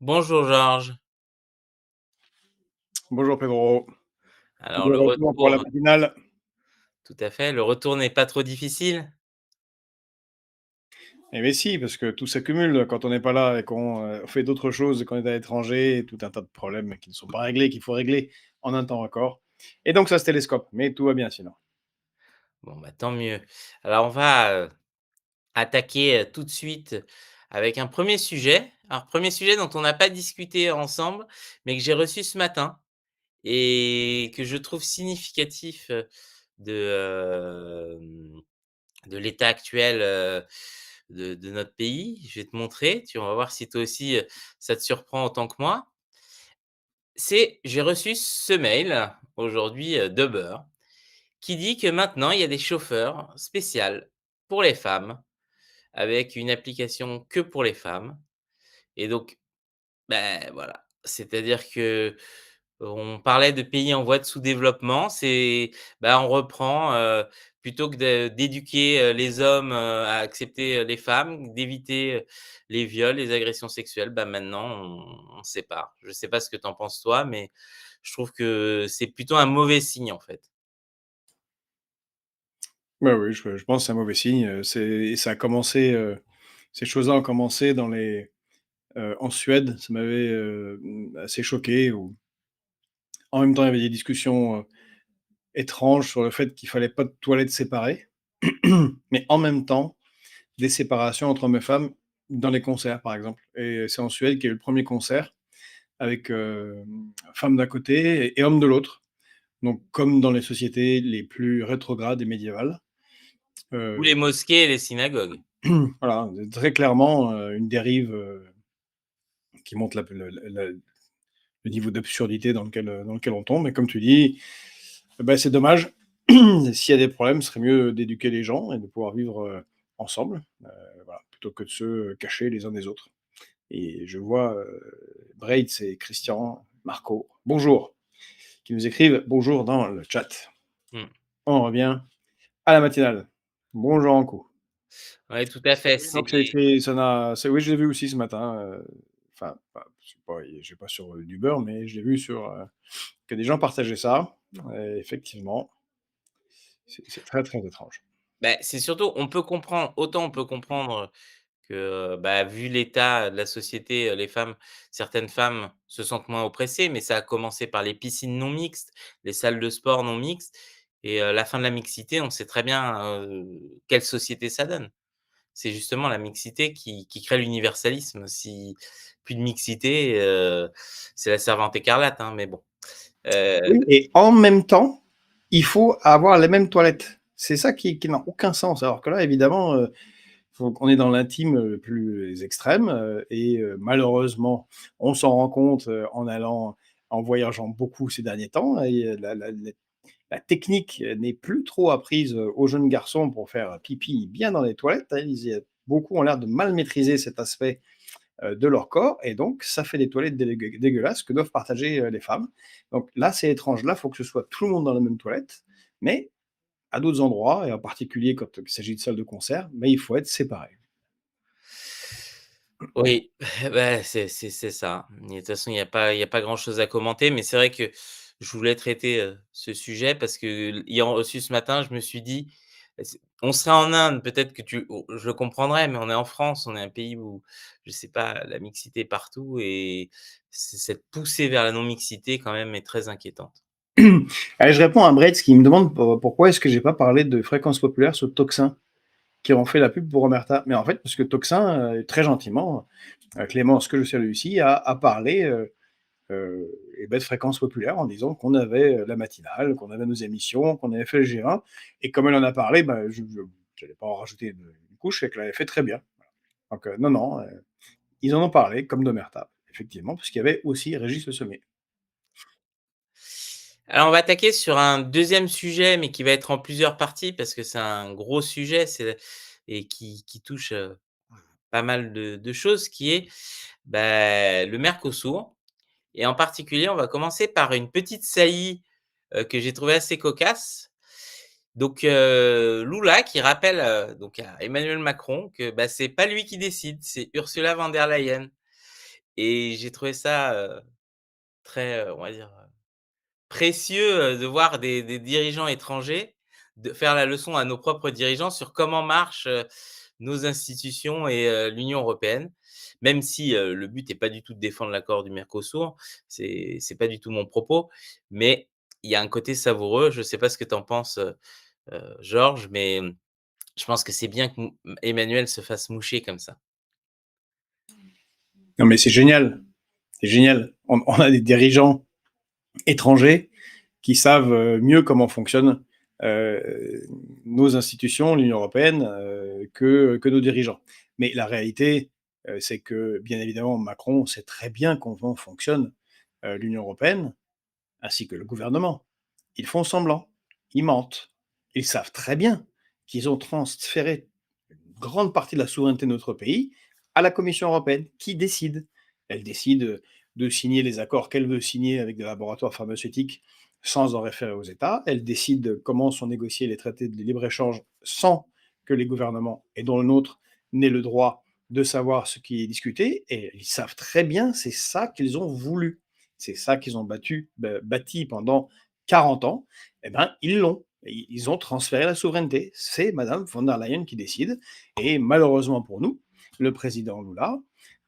Bonjour Georges. Bonjour Pedro, Alors de le retour pour la retour, matinale. tout à fait, le retour n'est pas trop difficile? Eh bien si, parce que tout s'accumule quand on n'est pas là et qu'on fait d'autres choses, qu'on est à l'étranger, et tout un tas de problèmes qui ne sont pas réglés, qu'il faut régler en un temps record. Et donc ça se télescope, mais tout va bien sinon. Bon, bah, tant mieux. Alors on va, attaquer, tout de suite avec un premier sujet. Alors premier sujet dont on n'a pas discuté ensemble, mais que j'ai reçu ce matin et que je trouve significatif, de, de l'état actuel, de notre pays. Je vais te montrer, tu vas voir si toi aussi, ça te surprend autant que moi. J'ai reçu ce mail aujourd'hui, d'Uber qui dit que maintenant il y a des chauffeurs spéciales pour les femmes, avec une application que pour les femmes et donc, ben voilà, c'est-à-dire que on parlait de pays en voie de sous-développement, on reprend, plutôt que d'éduquer, les hommes, à accepter, les femmes, d'éviter, les viols, les agressions sexuelles, bah, maintenant on sépare. Je ne sais pas ce que tu en penses toi, mais je trouve que c'est plutôt un mauvais signe, en fait. Bah oui, je pense que c'est un mauvais signe. Et ça a commencé, ces choses-là ont commencé en Suède. Ça m'avait assez choqué. En même temps, il y avait des discussions étranges sur le fait qu'il fallait pas de toilettes séparées, mais en même temps, des séparations entre hommes et femmes dans les concerts, par exemple. Et c'est en Suède qu'il y a eu le premier concert avec femmes d'un côté et hommes de l'autre. Donc, comme dans les sociétés les plus rétrogrades et médiévales. Ou Euh, les mosquées et les synagogues. voilà, très clairement une dérive qui montre le niveau d'absurdité dans lequel on tombe. Et comme tu dis, ben, c'est dommage. S'il y a des problèmes, ce serait mieux d'éduquer les gens et de pouvoir vivre ensemble, voilà, plutôt que de se cacher les uns des autres. Et je vois Braid et Christian, Marco, bonjour, qui nous écrivent bonjour dans le chat. Mmh. On revient à la matinale. Bonjour en coup. Ouais, tout à fait, Oui, donc c'est écrit, oui, je l'ai vu aussi ce matin. Enfin, je vais pas sur du beurre, mais je l'ai vu sur que des gens partageaient ça. Et effectivement, c'est très très étrange. c'est surtout on peut comprendre que, bah, vu l'état de la société, les femmes certaines femmes se sentent moins oppressées, mais ça a commencé par les piscines non mixtes, les salles de sport non mixtes et la fin de la mixité, on sait très bien, quelle société ça donne. C'est justement la mixité qui crée l'universalisme. Si plus de mixité, c'est la Servante écarlate, hein, mais bon. Oui, et en même temps, il faut avoir les mêmes toilettes. C'est ça qui n'a aucun sens. Alors que là, évidemment, on est dans l'intime le plus extrême, et malheureusement, on s'en rend compte en voyageant beaucoup ces derniers temps. Et la technique n'est plus trop apprise aux jeunes garçons pour faire pipi bien dans les toilettes, hein. Beaucoup ont l'air de mal maîtriser cet aspect de leur corps, et donc ça fait des toilettes dégueulasses que doivent partager les femmes. Donc là, c'est étrange. Là, il faut que ce soit tout le monde dans la même toilette, mais à d'autres endroits, et en particulier quand il s'agit de salles de concert, mais il faut être séparé. Oui, bah, c'est ça. Et de toute façon, il y a pas grand-chose à commenter, mais c'est vrai que je voulais traiter, ce sujet parce que ayant reçu ce matin, je me suis dit: On serait en Inde, peut-être que je le comprendrais, mais on est en France, on est un pays où, je sais pas, la mixité est partout et cette poussée vers la non-mixité quand même est très inquiétante. Allez, je réponds à Brett qui me demande pourquoi est-ce que j'ai pas parlé de fréquence populaire sur Toxin, qui ont fait la pub pour Omerta. Mais en fait, parce que Toxin, très gentiment, Clémence, que je salue ici, a parlé et ben, de fréquence populaire en disant qu'on avait la matinale, qu'on avait nos émissions, qu'on avait fait le G1. Et comme elle en a parlé, ben, je n'allais pas en rajouter une couche, et qu'elle avait fait très bien. Donc, non, non, ils en ont parlé, comme d'Omerta, effectivement, parce qu'il y avait aussi Régis Le Sommier. Alors, on va attaquer sur un deuxième sujet, mais qui va être en plusieurs parties parce que c'est un gros sujet, et qui touche, pas mal de choses, qui est, le Mercosur et en particulier, on va commencer par une petite saillie, que j'ai trouvée assez cocasse. Donc, Lula qui rappelle, donc à Emmanuel Macron que, c'est pas lui qui décide, c'est Ursula von der Leyen et j'ai trouvé ça, très, on va dire, précieux, de voir des dirigeants étrangers de faire la leçon à nos propres dirigeants sur comment marchent, nos institutions et l'Union européenne. Même si, le but est pas du tout de défendre l'accord du Mercosur, c'est pas du tout mon propos, mais il y a un côté savoureux. Je sais pas ce que tu en penses, Georges, mais je pense que c'est bien que Emmanuel se fasse moucher comme ça. Non, mais c'est génial. C'est génial. On a des dirigeants étrangers qui savent mieux comment fonctionnent nos institutions, l'Union européenne, que nos dirigeants. Mais la réalité, c'est que, bien évidemment, Macron sait très bien comment fonctionne l'Union européenne, ainsi que le gouvernement. Ils font semblant, ils mentent. Ils savent très bien qu'ils ont transféré une grande partie de la souveraineté de notre pays à la Commission européenne, qui décide. Elle décide de signer les accords qu'elle veut signer avec des laboratoires pharmaceutiques sans en référer aux États. Elle décide de comment sont négociés les traités de libre-échange sans que les gouvernements, et dont le nôtre, n'aient le droit de savoir ce qui est discuté. Et ils savent très bien, c'est ça qu'ils ont voulu. C'est ça qu'ils ont bâti pendant 40 ans. Eh ben, ils l'ont. Ils ont transféré la souveraineté. C'est Madame von der Leyen qui décide. Et malheureusement pour nous, le président Lula,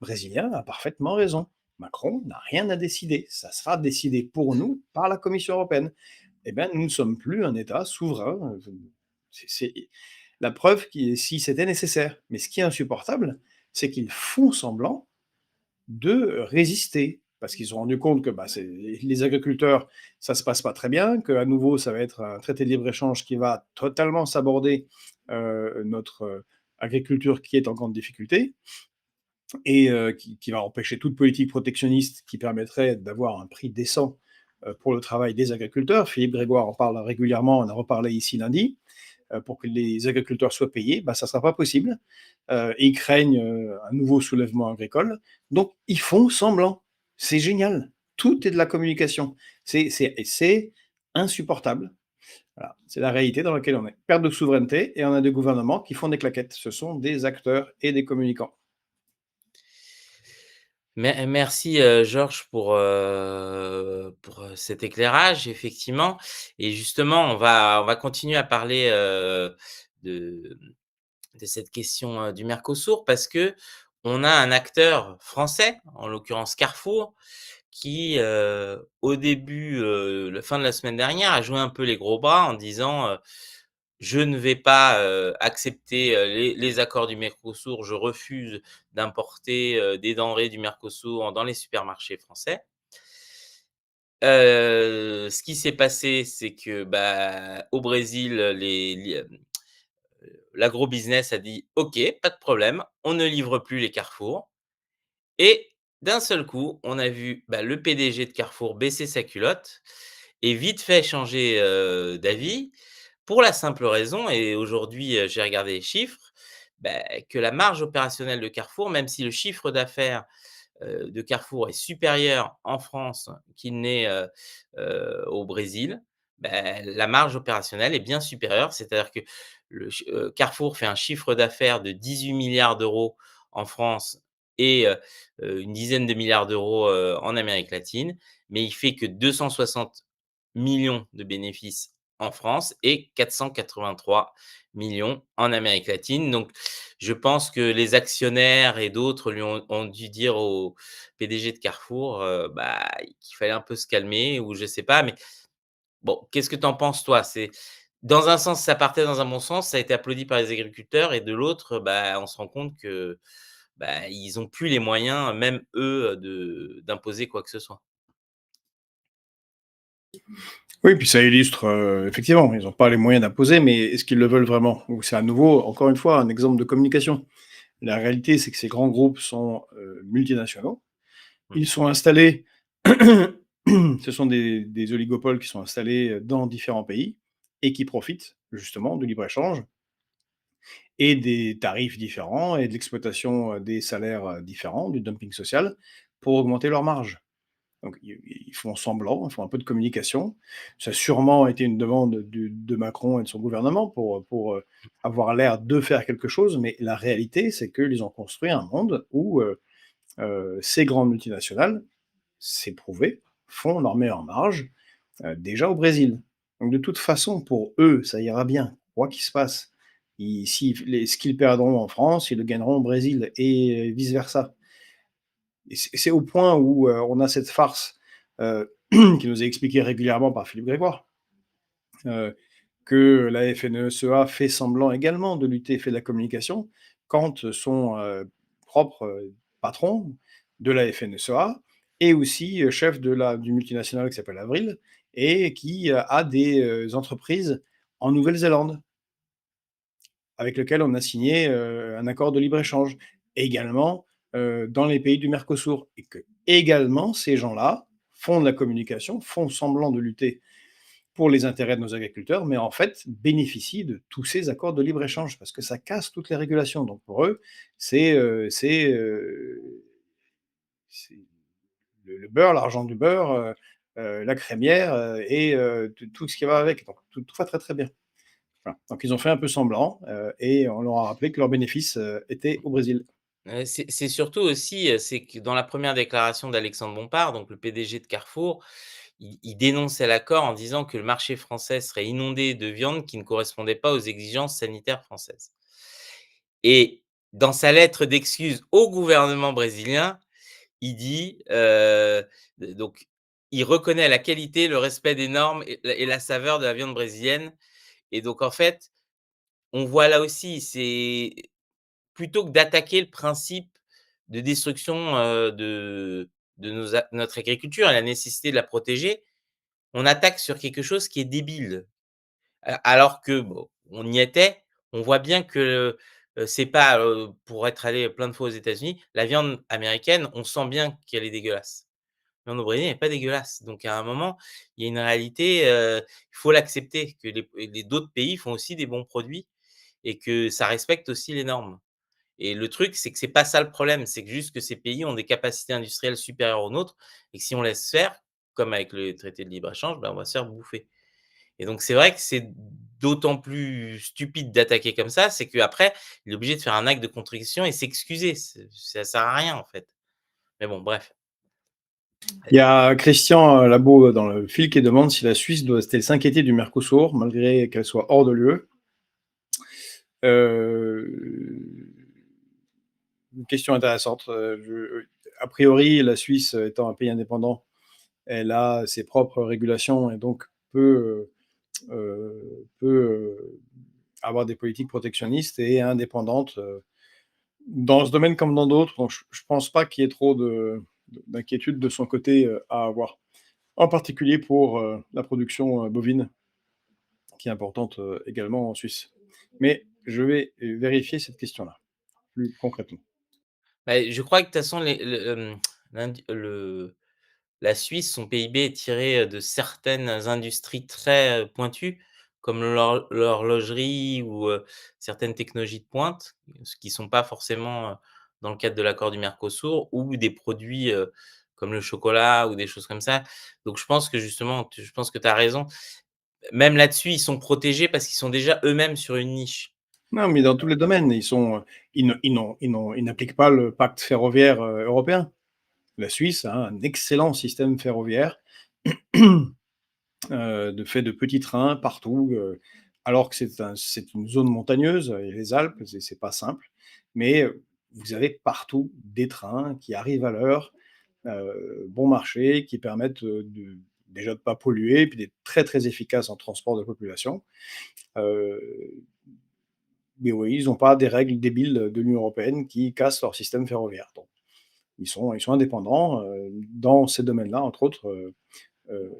brésilien, a parfaitement raison. Macron n'a rien à décider. Ça sera décidé pour nous par la Commission européenne. Eh bien, nous ne sommes plus un État souverain. C'est la preuve si c'était nécessaire. Mais ce qui est insupportable, c'est qu'ils font semblant de résister. Parce qu'ils se sont rendus compte que les agriculteurs, ça ne se passe pas très bien, qu'à nouveau, ça va être un traité de libre-échange qui va totalement s'aborder notre agriculture qui est en grande difficulté et qui va empêcher toute politique protectionniste qui permettrait d'avoir un prix décent pour le travail des agriculteurs. Philippe Grégoire en parle régulièrement, on en a reparlé ici lundi. Pour que les agriculteurs soient payés, ça ne sera pas possible. Ils craignent un nouveau soulèvement agricole. Donc, ils font semblant. C'est génial. Tout est de la communication. C'est insupportable. Voilà. C'est la réalité dans laquelle on est. Perte de souveraineté et on a des gouvernements qui font des claquettes. Ce sont des acteurs et des communicants. Merci, Georges pour, cet éclairage effectivement, et justement on va continuer à parler, de de cette question, du Mercosur, parce que on a un acteur français, en l'occurrence Carrefour, qui, au début, la fin de la semaine dernière, a joué un peu les gros bras en disant, je ne vais pas, accepter, les accords du Mercosur. Je refuse d'importer, des denrées du Mercosur dans les supermarchés français. Ce qui s'est passé, c'est que, au Brésil, l'agrobusiness a dit: «OK, pas de problème, on ne livre plus les Carrefour», et d'un seul coup, on a vu, le PDG de Carrefour baisser sa culotte et vite fait changer, d'avis, pour la simple raison, et aujourd'hui, j'ai regardé les chiffres, que la marge opérationnelle de Carrefour, même si le chiffre d'affaires, de Carrefour est supérieur en France qu'il n'est, au Brésil, la marge opérationnelle est bien supérieure. C'est-à-dire que Carrefour fait un chiffre d'affaires de 18 milliards d'euros en France et une dizaine de milliards d'euros, en Amérique latine, mais il fait que 260 millions de bénéfices en France et 483 millions en Amérique latine. Donc, je pense que les actionnaires et d'autres lui ont dû dire au PDG de Carrefour, qu'il fallait un peu se calmer, ou je sais pas, mais bon, qu'est-ce que tu en penses toi? C'est dans un sens, ça partait dans un bon sens, ça a été applaudi par les agriculteurs, et de l'autre, on se rend compte que, ils ont plus les moyens, même eux, de d'imposer quoi que ce soit. Oui, puis ça illustre, effectivement, ils n'ont pas les moyens d'imposer, mais est-ce qu'ils le veulent vraiment? Ou c'est à nouveau, encore une fois, un exemple de communication. La réalité, c'est que ces grands groupes sont multinationaux. Mmh. Ils sont installés, ce sont des oligopoles qui sont installés dans différents pays et qui profitent justement du libre-échange et des tarifs différents et de l'exploitation des salaires différents, du dumping social, pour augmenter leurs marges. Donc ils font semblant, ils font un peu de communication. Ça a sûrement été une demande de Macron et de son gouvernement pour avoir l'air de faire quelque chose, mais la réalité, c'est qu'ils ont construit un monde où ces grandes multinationales, c'est prouvé, font leur meilleure marge déjà au Brésil. Donc de toute façon, pour eux, ça ira bien, quoi qu'il se passe. Ce qu'ils perdront en France, ils le gagneront au Brésil et vice-versa. Et c'est au point où on a cette farce qui nous est expliquée régulièrement par Philippe Grégoire, euh, que la FNSEA fait semblant également de lutter, fait de la communication, quand son propre patron de la FNSEA est aussi chef du multinational qui s'appelle Avril et qui a des entreprises en Nouvelle-Zélande avec lequel on a signé un accord de libre-échange, également dans les pays du Mercosur. Et que également, ces gens-là font de la communication, font semblant de lutter pour les intérêts de nos agriculteurs, mais en fait bénéficient de tous ces accords de libre-échange parce que ça casse toutes les régulations. Donc pour eux, c'est c'est le beurre, l'argent du beurre, la crémière et tout ce qui va avec. Donc tout va très très bien. Voilà. Donc ils ont fait un peu semblant et on leur a rappelé que leurs bénéfices étaient au Brésil. C'est surtout aussi, c'est que dans la première déclaration d'Alexandre Bompard, donc le PDG de Carrefour, il dénonçait l'accord en disant que le marché français serait inondé de viande qui ne correspondait pas aux exigences sanitaires françaises. Et dans sa lettre d'excuse au gouvernement brésilien, il dit, donc il reconnaît la qualité, le respect des normes et la saveur de la viande brésilienne. Et donc en fait, on voit là aussi, c'est plutôt que d'attaquer le principe de destruction, de notre agriculture et la nécessité de la protéger, on attaque sur quelque chose qui est débile. Alors que bon, on y était, on voit bien que, c'est pas, pour être allé plein de fois aux États-Unis, la viande américaine, on sent bien qu'elle est dégueulasse. La viande brésilienne est pas dégueulasse, donc à un moment, il y a une réalité, il faut l'accepter que les d'autres pays font aussi des bons produits et que ça respecte aussi les normes. Et le truc, c'est que c'est pas ça le problème, c'est que juste que ces pays ont des capacités industrielles supérieures aux nôtres et que si on laisse faire, comme avec le traité de libre-échange, ben, on va se faire bouffer. Et donc c'est vrai que c'est d'autant plus stupide d'attaquer comme ça, c'est qu'après, il est obligé de faire un acte de contrition et s'excuser. Ça sert à rien, en fait. Mais bon, bref. Il y a Christian Labo dans le fil qui demande si la Suisse doit-elle s'inquiéter du Mercosur malgré qu'elle soit hors de l'UE. Une question intéressante. A priori, la Suisse étant un pays indépendant, elle a ses propres régulations et donc peut avoir des politiques protectionnistes et indépendantes dans ce domaine comme dans d'autres. Donc, je ne pense pas qu'il y ait trop d'inquiétude de son côté à avoir, en particulier pour la production bovine, qui est importante également en Suisse. Mais je vais vérifier cette question-là, plus concrètement. Bah, je crois que de toute façon, la Suisse, son PIB est tiré, de certaines industries très, pointues, comme l'horlogerie ou, certaines technologies de pointe, ce qui sont pas forcément, dans le cadre de l'accord du Mercosur ou des produits, comme le chocolat ou des choses comme ça. Donc je pense que justement, je pense que tu as raison. Même là-dessus, ils sont protégés parce qu'ils sont déjà eux-mêmes sur une niche. Non, mais dans tous les domaines, ils n'appliquent pas le pacte ferroviaire européen. La Suisse a un excellent système ferroviaire de fait de petits trains partout, alors que c'est une zone montagneuse et les Alpes, c'est pas simple, mais vous avez partout des trains qui arrivent à l'heure, bon marché, qui permettent déjà de pas polluer, puis d'être très très efficaces en transport de population. Euh, mais oui, ils n'ont pas des règles débiles de l'Union européenne qui cassent leur système ferroviaire. Donc, ils sont indépendants dans ces domaines-là, entre autres. Euh,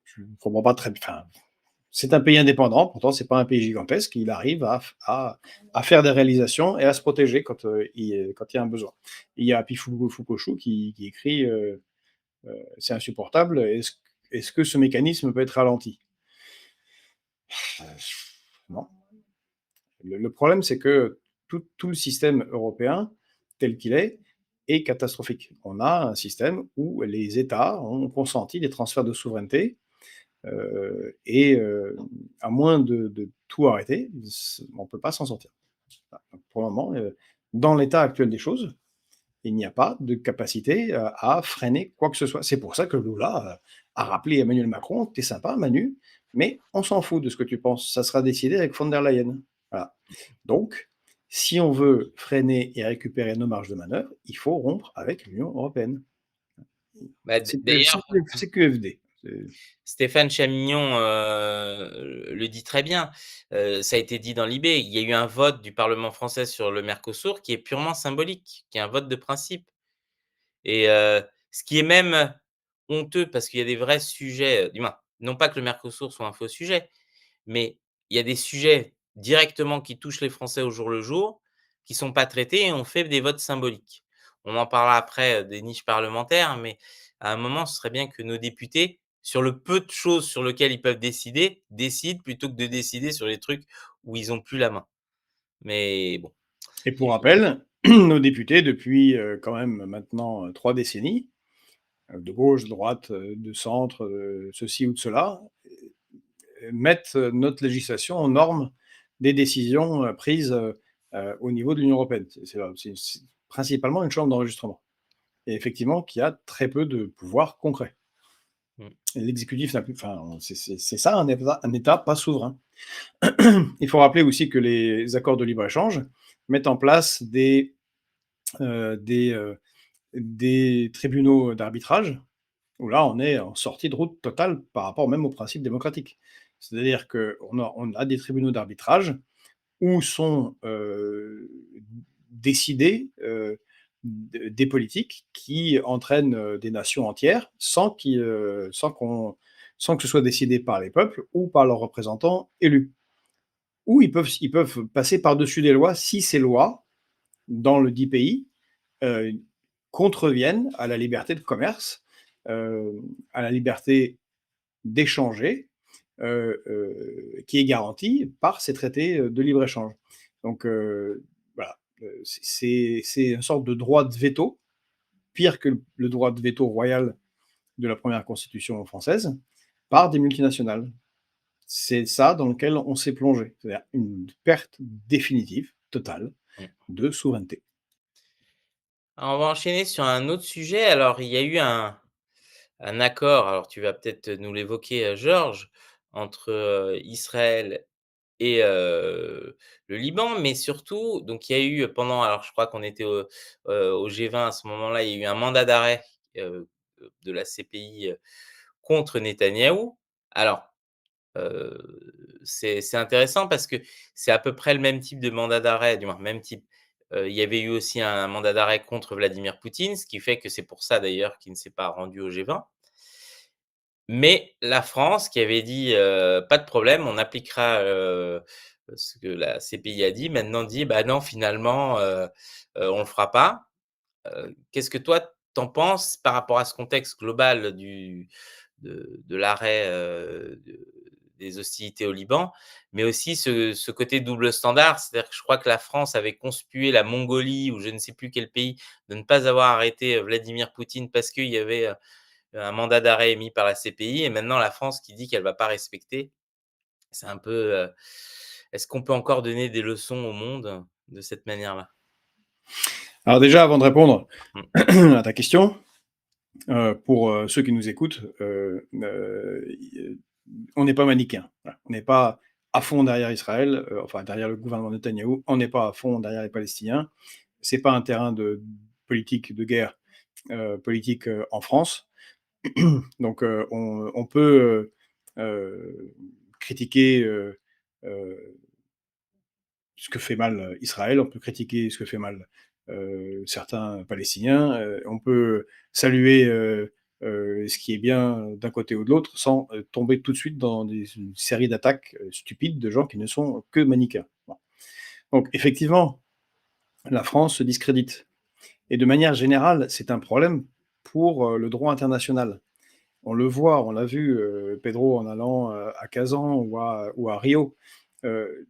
je ne comprends pas très bien. Enfin, c'est un pays indépendant, pourtant c'est pas un pays gigantesque. Il arrive à faire des réalisations et à se protéger quand il y a un besoin. Il y a Pifu Fukushu qui écrit c'est insupportable. Est-ce que ce mécanisme peut être ralenti? Non. Le problème, c'est que tout le système européen, tel qu'il est catastrophique. On a un système où les États ont consenti des transferts de souveraineté et à moins de tout arrêter, on ne peut pas s'en sortir. Donc, pour le moment, dans l'état actuel des choses, Il n'y a pas de capacité à freiner quoi que ce soit. C'est pour ça que Lula a rappelé Emmanuel Macron: «Tu es sympa Manu, mais on s'en fout de ce que tu penses, ça sera décidé avec von der Leyen». Voilà. Donc, si on veut freiner et récupérer nos marges de manœuvre, il faut rompre avec l'Union européenne. Bah, d'ailleurs, C'est QFD. Stéphane Chamignon, le dit très bien, ça a été dit dans l'IB. Il y a eu un vote du parlement français sur le Mercosur qui est purement symbolique, qui est un vote de principe et ce qui est même honteux parce qu'il y a des vrais sujets, du moins, non pas que le Mercosur soit un faux sujet, mais il y a des sujets directement qui touchent les Français au jour le jour, qui sont pas traités et on fait des votes symboliques. On en parlera après, des niches parlementaires, mais à un moment, ce serait bien que nos députés, sur le peu de choses sur lesquelles ils peuvent décider, décident plutôt que de décider sur les trucs où ils ont plus la main. Mais bon, Et pour rappel, nos députés, depuis quand même maintenant 3 décennies, de gauche, de droite, de centre, ceci ou de cela, mettent notre législation aux normes des décisions prises au niveau de l'Union européenne. C'est principalement une chambre d'enregistrement. Et effectivement, qui a très peu de pouvoir concret. mmh, Et l'exécutif n'a plus. Enfin, c'est ça un État pas souverain. Il faut rappeler aussi que les accords de libre-échange mettent en place euh, des, euh, des tribunaux d'arbitrage, où là, on est en sortie de route totale par rapport même aux principes démocratiques. C'est-à-dire qu'on a des tribunaux d'arbitrage où sont décidées des politiques qui entraînent des nations entières sans que ce soit décidé par les peuples ou par leurs représentants élus. Ou ils peuvent passer par-dessus des lois si ces lois, dans le dit pays, euh, contreviennent à la liberté de commerce, à la liberté d'échanger, qui est garantie par ces traités de libre-échange. Donc voilà, c'est une sorte de droit de veto, pire que le droit de veto royal de la première constitution française, par des multinationales. C'est ça dans lequel on s'est plongé, c'est-à-dire une perte définitive, totale, mmh. de souveraineté. Alors on va enchaîner sur un autre sujet. Alors il y a eu un accord, alors tu vas peut-être nous l'évoquer, Georges, entre, Israël et le Liban, mais surtout, donc il y a eu pendant alors je crois qu'on était au G20 à ce moment-là, il y a eu un mandat d'arrêt, de la CPI, contre Netanyahou. Alors, c'est intéressant parce que c'est à peu près le même type de mandat d'arrêt, du moins même type. Il y avait eu aussi un mandat d'arrêt contre Vladimir Poutine, ce qui fait que c'est pour ça d'ailleurs qu'il ne s'est pas rendu au G20. Mais la France qui avait dit, «Pas de problème, on appliquera, ce que la CPI a dit», maintenant dit: «Bah non finalement, on le fera pas». Qu'est-ce que toi t'en penses par rapport à ce contexte global de l'arrêt, des hostilités au Liban, mais aussi ce côté double standard? C'est-à-dire que je crois que la France avait conspué la Mongolie ou je ne sais plus quel pays de ne pas avoir arrêté, Vladimir Poutine parce qu'il y avait, un mandat d'arrêt émis par la CPI et maintenant la France qui dit qu'elle va pas respecter. C'est un peu, est-ce qu'on peut encore donner des leçons au monde de cette manière-là? Alors déjà, avant de répondre Mmh. à ta question, pour ceux qui nous écoutent, on n'est pas manichéen. Voilà. On n'est pas à fond derrière Israël, enfin derrière le gouvernement Netanyahou, on n'est pas à fond derrière les Palestiniens. C'est pas un terrain de politique de guerre politique en France. Donc on peut critiquer ce que fait mal Israël, on peut critiquer ce que fait mal certains Palestiniens, on peut saluer ce qui est bien d'un côté ou de l'autre sans tomber tout de suite dans une série d'attaques stupides de gens qui ne sont que manichéens. Bon. Donc effectivement, la France se discrédite. Et de manière générale, c'est un problème pour le droit international. On le voit, on l'a vu, Pedro, en allant à Kazan ou à Rio. Euh,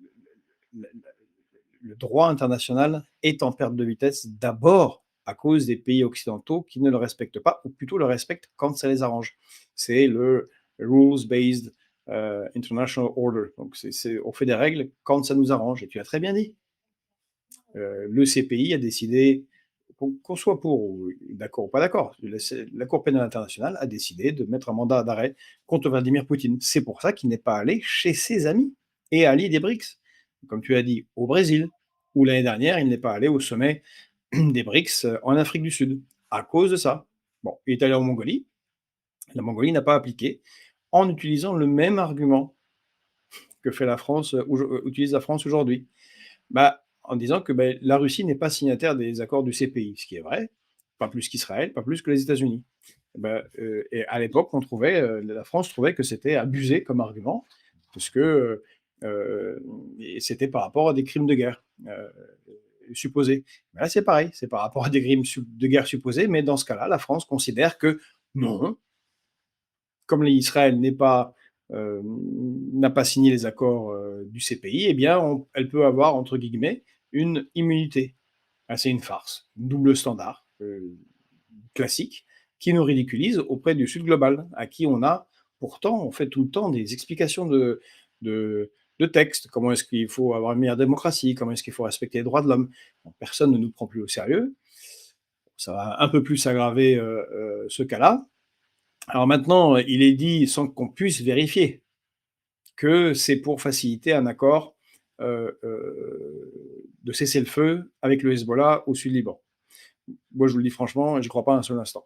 le droit international est en perte de vitesse d'abord à cause des pays occidentaux qui ne le respectent pas, ou plutôt le respectent quand ça les arrange. C'est le rules-based international order. Donc on fait des règles quand ça nous arrange. Et tu as très bien dit. Le CPI a décidé qu'on soit pour ou d'accord ou pas d'accord, la Cour pénale internationale a décidé de mettre un mandat d'arrêt contre Vladimir Poutine. C'est pour ça qu'il n'est pas allé chez ses amis et alliés des BRICS. Comme tu as dit, au Brésil, où l'année dernière, il n'est pas allé au sommet des BRICS en Afrique du Sud, à cause de ça. Bon, il est allé en Mongolie, la Mongolie n'a pas appliqué, en utilisant le même argument que fait la France, utilise la France aujourd'hui. Bah, en disant que bah, la Russie n'est pas signataire des accords du CPI, ce qui est vrai, pas plus qu'Israël, pas plus que les États-Unis. Bah, et à l'époque, la France trouvait que c'était abusé comme argument, parce que c'était par rapport à des crimes de guerre supposés. Mais là, c'est pareil, c'est par rapport à des crimes de guerre supposés, mais dans ce cas-là, la France considère que non, comme l'Israël n'a pas signé les accords du CPI, eh bien, elle peut avoir, entre guillemets, une immunité. Ah, c'est une farce, double standard classique, qui nous ridiculise auprès du Sud global, à qui on fait tout le temps des explications de, de texte, comment est-ce qu'il faut avoir une meilleure démocratie, comment est-ce qu'il faut respecter les droits de l'homme. Bon, personne ne nous prend plus au sérieux. Ça va un peu plus aggraver ce cas-là. Alors maintenant, il est dit sans qu'on puisse vérifier que c'est pour faciliter un accord de cessez-le-feu avec le Hezbollah au sud Liban. Moi, je vous le dis franchement, je ne crois pas un seul instant.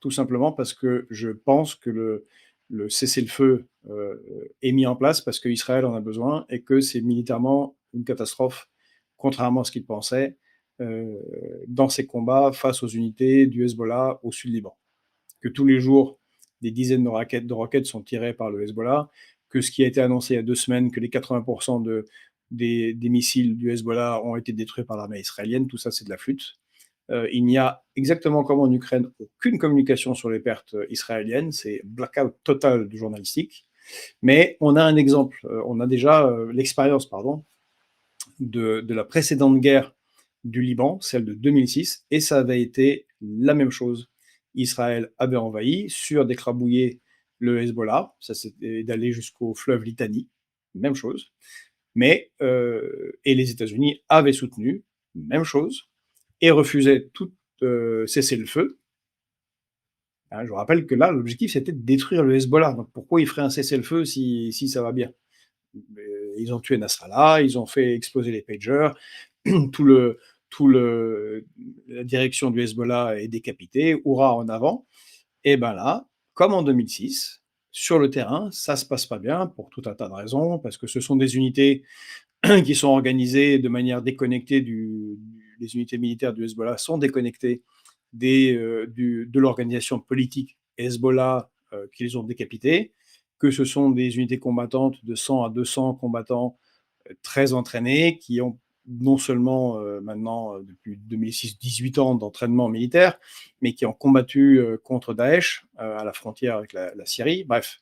Tout simplement parce que je pense que le cessez-le-feu est mis en place parce qu'Israël en a besoin et que c'est militairement une catastrophe, contrairement à ce qu'il pensait, euh, dans ses combats face aux unités du Hezbollah au sud Liban. Que tous les jours, des dizaines de roquettes sont tirées par le Hezbollah, que ce qui a été annoncé il y a 2 semaines, que les 80% des missiles du Hezbollah ont été détruits par l'armée israélienne, tout ça c'est de la flûte. Il n'y a exactement comme en Ukraine aucune communication sur les pertes israéliennes, c'est blackout total du journalistique. Mais on a un exemple, on a déjà l'expérience, pardon, de la précédente guerre du Liban, celle de 2006, et ça avait été la même chose. Israël avait envahi, d'écrabouiller le Hezbollah, ça c'était d'aller jusqu'au fleuve Litanie, même chose. Et les États-Unis avaient soutenu, même chose, et refusaient tout cessez-le-feu. Hein, je vous rappelle que là, l'objectif c'était de détruire le Hezbollah. Donc pourquoi ils feraient un cessez-le-feu si ça va bien? Ils ont tué Nasrallah, ils ont fait exploser les pagers, tout le, la direction du Hezbollah est décapitée, hurrah en avant. Et ben là, comme en 2006, sur le terrain, ça se passe pas bien pour tout un tas de raisons, parce que ce sont des unités qui sont organisées de manière déconnectée les unités militaires du Hezbollah sont déconnectées de l'organisation politique Hezbollah qui les ont décapités, que ce sont des unités combattantes de 100 à 200 combattants très entraînés qui ont non seulement maintenant depuis 2006 18 ans d'entraînement militaire, mais qui ont combattu contre Daesh à la frontière avec la Syrie. Bref,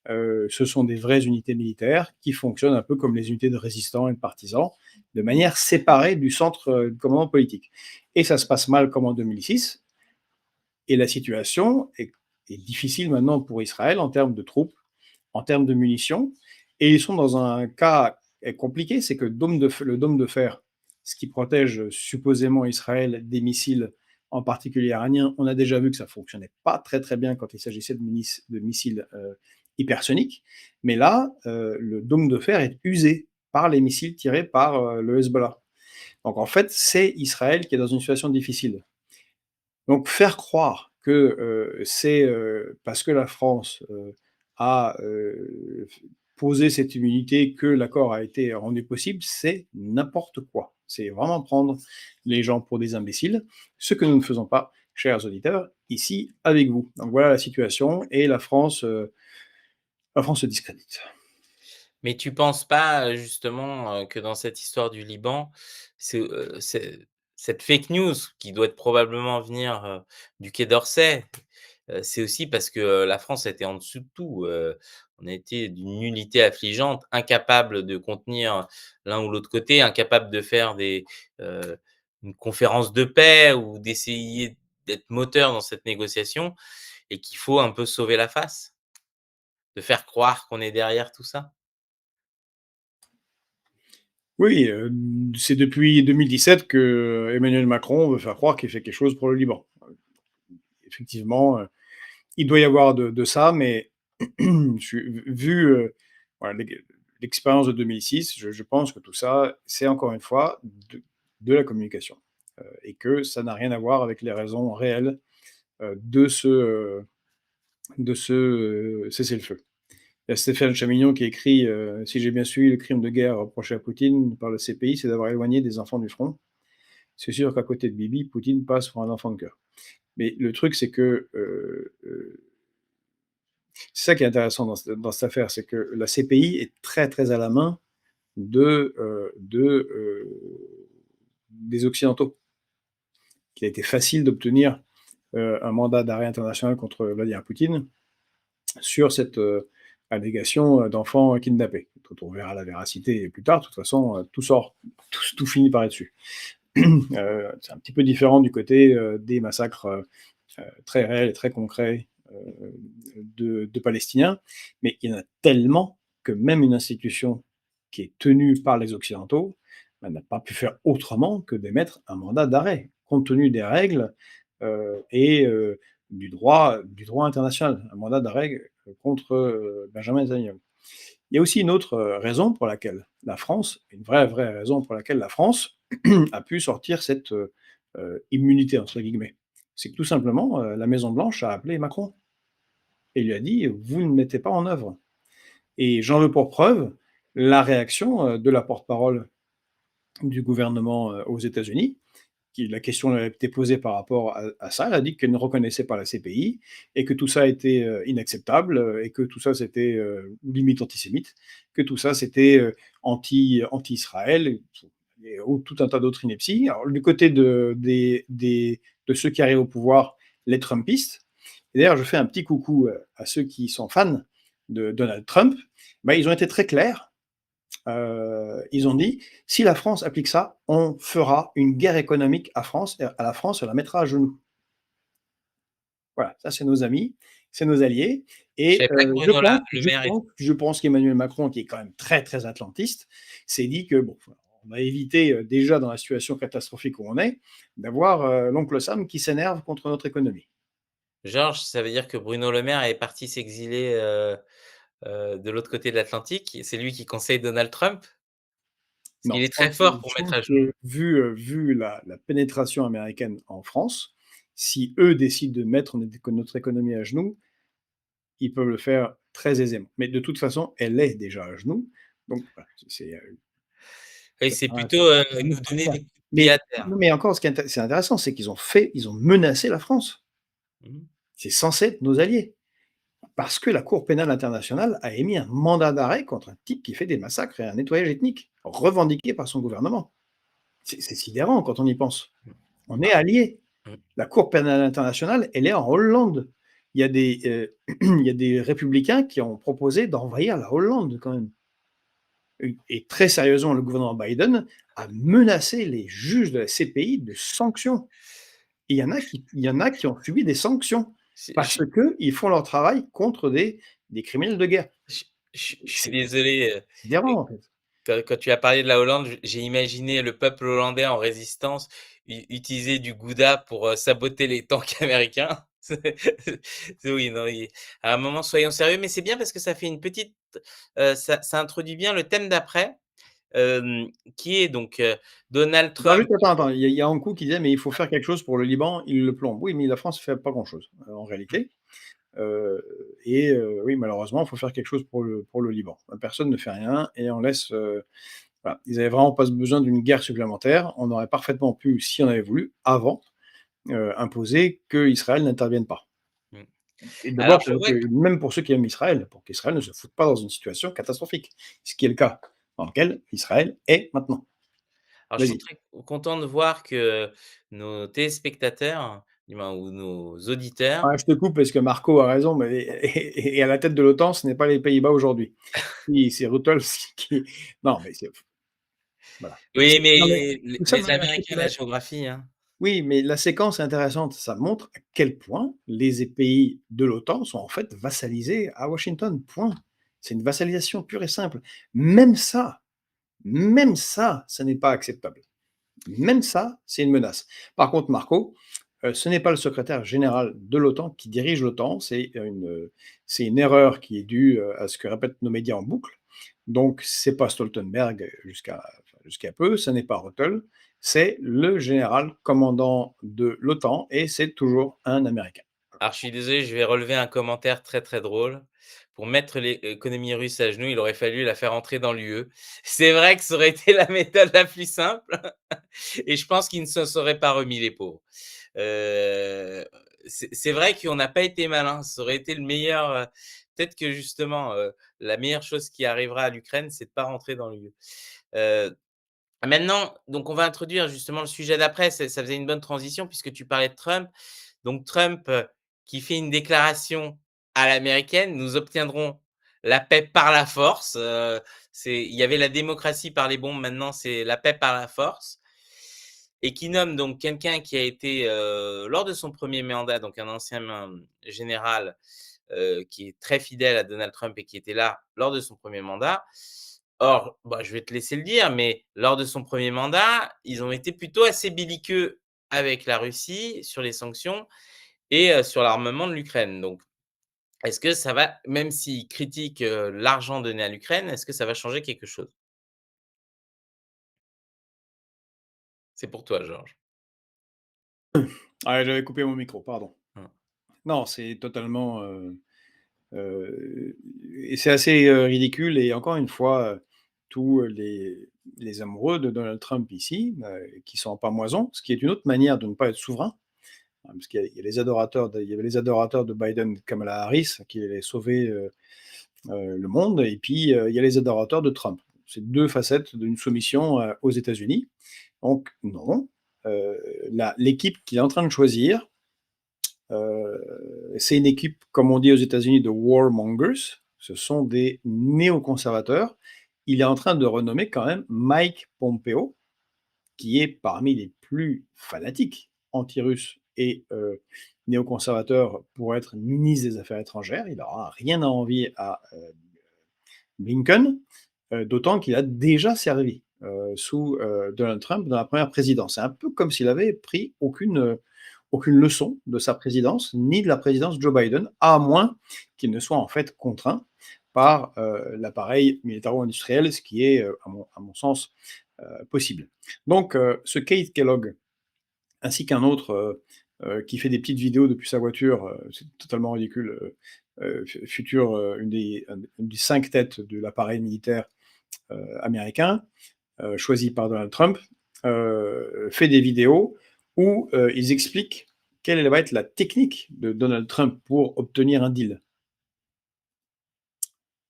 ce sont des vraies unités militaires qui fonctionnent un peu comme les unités de résistants et de partisans, de manière séparée du centre de commandement politique. Et ça se passe mal comme en 2006, et la situation est difficile maintenant pour Israël en termes de troupes, en termes de munitions, et ils sont dans un cas compliqué, c'est que le dôme de fer, ce qui protège supposément Israël des missiles, en particulier iraniens, on a déjà vu que ça fonctionnait pas très très bien quand il s'agissait de missiles hypersoniques, mais là, le dôme de fer est usé par les missiles tirés par le Hezbollah. Donc en fait, c'est Israël qui est dans une situation difficile. Donc faire croire que c'est parce que la France a posé cette immunité que l'accord a été rendu possible, c'est n'importe quoi. C'est vraiment prendre les gens pour des imbéciles, ce que nous ne faisons pas, chers auditeurs, ici avec vous. Donc voilà la situation et la France se discrédite. Mais tu penses pas, justement, que dans cette histoire du Liban, c'est cette fake news qui doit être probablement venir, du Quai d'Orsay, c'est aussi parce que, la France était en dessous de tout, on a été d'une nullité affligeante, incapable de contenir l'un ou l'autre côté, incapable de faire heu, une conférence de paix ou d'essayer d'être moteur dans cette négociation et qu'il faut un peu sauver la face? De faire croire qu'on est derrière tout ça? Oui, c'est depuis 2017 que Emmanuel Macron veut faire croire qu'il fait quelque chose pour le Liban. Effectivement, il doit y avoir de ça, mais vu, voilà, l'expérience de 2006, je pense que tout ça, c'est encore une fois de la communication, et que ça n'a rien à voir avec les raisons réelles, de ce, cessez-le-feu. Il y a Stéphane Chamillon qui écrit, «Si j'ai bien suivi le crime de guerre reproché à Poutine par le CPI, c'est d'avoir éloigné des enfants du front. C'est sûr qu'à côté de Bibi, Poutine passe pour un enfant de cœur». Mais le truc, c'est que, c'est ça qui est intéressant dans cette affaire, c'est que la CPI est très, très à la main des Occidentaux. Il a été facile d'obtenir, un mandat d'arrêt international contre Vladimir Poutine sur cette, allégation, d'enfants kidnappés, dont on verra la véracité plus tard. De toute façon, tout sort, tout finit par être su. C'est un petit peu différent du côté, des massacres, très réels et très concrets, de Palestiniens, mais il y en a tellement que même une institution qui est tenue par les Occidentaux, bah, n'a pas pu faire autrement que d'émettre un mandat d'arrêt, compte tenu des règles, et du droit international, un mandat d'arrêt, contre, Benjamin Netanyahu. Il y a aussi une autre, raison pour laquelle la France, une vraie, vraie raison pour laquelle la France a pu sortir cette, «immunité» entre guillemets. C'est que tout simplement, la Maison Blanche a appelé Macron et lui a dit: «Vous ne mettez pas en œuvre». Et j'en veux pour preuve la réaction, de la porte-parole du gouvernement, aux États-Unis, qui la question lui a été posée par rapport à ça. Elle a dit qu'elle ne reconnaissait pas la CPI et que tout ça était, inacceptable, et que tout ça c'était, limite antisémite, que tout ça c'était, anti-Israël et tout un tas d'autres inepties. Alors du côté de ceux qui arrivent au pouvoir, les trumpistes, et d'ailleurs je fais un petit coucou, à ceux qui sont fans de Donald Trump, bah, ils ont été très clairs. Ils ont dit: «Si la France applique ça, on fera une guerre économique à la France, on la mettra à genoux». Voilà, ça c'est nos amis, c'est nos alliés Je et savais pas que je Bruno pense Le je Maire pense je pense qu'Emmanuel Macron, qui est quand même très, très atlantiste, s'est dit que bon, on va éviter, déjà dans la situation catastrophique où on est, d'avoir, l'oncle Sam qui s'énerve contre notre économie. Georges, ça veut dire que Bruno Le Maire est parti s'exiler, de l'autre côté de l'Atlantique et c'est lui qui conseille Donald Trump? Parce Non, qu'il est très fort pour je mettre pense à genoux. que vu la pénétration américaine en France, si eux décident de mettre notre économie à genoux, ils peuvent le faire très aisément. Mais de toute façon, elle est déjà à genoux, donc voilà, Oui, ça c'est sera plutôt, nous donner des coups de pied mais à terre. non, mais encore c'est intéressant, c'est ils ont menacé la France. Mmh. C'est censé être nos alliés. Parce que la Cour pénale internationale a émis un mandat d'arrêt contre un type qui fait des massacres et un nettoyage ethnique, revendiqué par son gouvernement. C'est sidérant quand on y pense. Mmh. On est Ah, alliés. mmh. La Cour pénale internationale, elle est en Hollande. Il y a des, il y a des républicains qui ont proposé d'envahir la Hollande quand même. Et très sérieusement, le gouvernement Biden a menacé les juges de la CPI de sanctions. Et il y en a qui ont subi des sanctions parce qu'ils font leur travail contre des criminels de guerre. Je je suis C'est désolé, sidérant, en fait. quand tu as parlé de la Hollande, j'ai imaginé le peuple hollandais en résistance utiliser du gouda pour, saboter les tanks américains. Oui, non, à un moment, soyons sérieux, mais c'est bien parce que ça fait une petite, ça introduit bien le thème d'après, hem, qui est donc, Donald Alors Trump. juste attends, il y a Ankou qui disait: «Mais il faut faire quelque chose pour le Liban, il le plombe». Oui, mais la France ne fait pas grand-chose, en réalité, heu oui, malheureusement, il faut faire quelque chose pour le Liban. Personne ne fait rien et on laisse, voilà. Ils avaient vraiment pas besoin d'une guerre supplémentaire. On aurait parfaitement pu, si on avait voulu, avant, imposer qu'Israël n'intervienne pas. Mmh. Et Alors d'abord je pour vois que même pour ceux qui aiment Israël, pour qu'Israël ne se foute pas dans une situation catastrophique. Ce qui est le cas dans lequel Israël est maintenant. Alors, je suis Vas-y. très content de voir que nos téléspectateurs, du moins ou nos auditeurs. Ah, je te coupe parce que Marco a raison, mais et à la tête de l'OTAN, ce n'est pas les Pays-Bas aujourd'hui. Oui, c'est Rutles qui non, mais c'est voilà. Oui, Non, mais mais tout ça les Américains, la géographie, hein. oui, mais la séquence est intéressante. Ça montre à quel point les pays de l'OTAN sont en fait vassalisés à Washington, point. C'est une vassalisation pure et simple. Même ça, Même ça, ça n'est pas acceptable. Même ça, c'est une menace. Par contre, Marco, ce n'est pas le secrétaire général de l'OTAN qui dirige l'OTAN, c'est une erreur qui est due, à ce que répètent nos médias en boucle. Donc c'est pas Stoltenberg jusqu'à peu, ce n'est pas Rottel, c'est le général commandant de l'OTAN et c'est toujours un Américain. Alors je suis désolé, je vais relever un commentaire très, très drôle. Pour mettre l'économie russe à genoux, il aurait fallu la faire entrer dans l'UE. C'est vrai que ça aurait été la méthode la plus simple et je pense qu'ils ne se seraient pas remis, les pauvres. Heu, c'est vrai qu'on n'a pas été malin. Ça aurait été le meilleur, peut-être que justement, la meilleure chose qui arrivera à l'Ukraine, c'est de pas rentrer dans l'UE. Heu, Maintenant, donc on va introduire justement le sujet d'après. Ça faisait une bonne transition puisque tu parlais de Trump. Donc Trump, qui fait une déclaration à l'américaine: «Nous obtiendrons la paix par la force», il y avait la démocratie par les bombes, maintenant c'est la paix par la force et qui nomme donc quelqu'un qui a été, lors de son premier mandat, donc un ancien général, qui est très fidèle à Donald Trump et qui était là lors de son premier mandat. Or, bah, je vais te laisser le dire, mais lors de son premier mandat, ils ont été plutôt assez belliqueux avec la Russie sur les sanctions et sur l'armement de l'Ukraine. Donc, est-ce que ça va, même s'ils critiquent, l'argent donné à l'Ukraine, est-ce que ça va changer quelque chose? C'est pour toi, Georges. Ah, j'avais coupé mon micro, pardon. Mmh. Non, c'est totalement, et c'est assez, ridicule et encore une fois, tous les amoureux de Donald Trump ici, qui sont en pamoison, ce qui est une autre manière de ne pas être souverain, hein, parce qu'il y a les adorateurs il y avait les adorateurs de Biden, Kamala Harris, qui allaient sauver, le monde et puis, il y a les adorateurs de Trump. C'est 2 facettes d'une soumission, aux États-Unis. Donc non, heu, l'équipe qu'il est en train de choisir, c'est une équipe, comme on dit aux États-Unis, de warmongers. Ce sont des néoconservateurs. Il est en train de renommer quand même Mike Pompeo, qui est parmi les plus fanatiques anti-russes et néoconservateurs pour être ministre des Affaires étrangères. Il n'aura rien à envier à Blinken, d'autant qu'il a déjà servi sous Donald Trump dans la première présidence. C'est un peu comme s'il avait pris aucune leçon de sa présidence, ni de la présidence de Joe Biden, à moins qu'il ne soit en fait contraint par l'appareil militaro-industriel, ce qui est, à mon sens, possible. Donc, ce Kate Kellogg, ainsi qu'un autre qui fait des petites vidéos depuis sa voiture, c'est totalement ridicule, futur, une des 5 têtes de l'appareil militaire américain, choisi par Donald Trump, fait des vidéos où ils expliquent quelle va être la technique de Donald Trump pour obtenir un deal.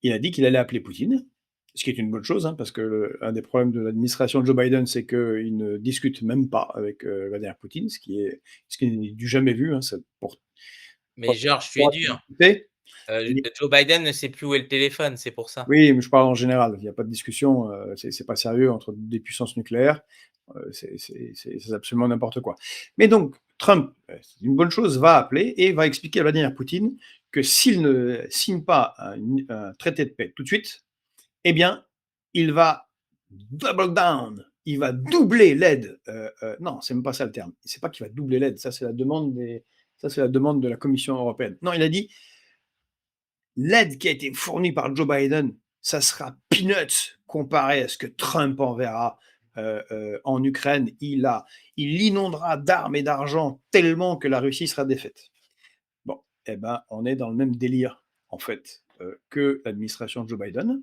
Il a dit qu'il allait appeler Poutine, ce qui est une bonne chose, hein, parce que un des problèmes de l'administration de Joe Biden, c'est qu'il ne discute même pas avec Vladimir Poutine, ce qui n'est du jamais vu. Hein, Mais Georges, tu es dur. mais Joe Biden ne sait plus où est le téléphone, c'est pour ça. oui, mais je parle en général. Il n'y a pas de discussion, c'est pas sérieux entre des puissances nucléaires. C'est absolument n'importe quoi. Mais donc Trump, c'est une bonne chose, va appeler et va expliquer à Vladimir Poutine que s'il ne signe pas un traité de paix tout de suite, eh bien, il va double down, il va doubler l'aide. Non, c'est même pas ça le terme. C'est pas qu'il va doubler l'aide, ça c'est la demande de la Commission européenne. Non, il a dit l'aide qui a été fournie par Joe Biden, ça sera peanuts comparé à ce que Trump enverra en Ukraine. Il l'inondera d'armes et d'argent tellement que la Russie sera défaite. Bon, eh ben, on est dans le même délire, en fait, que l'administration de Joe Biden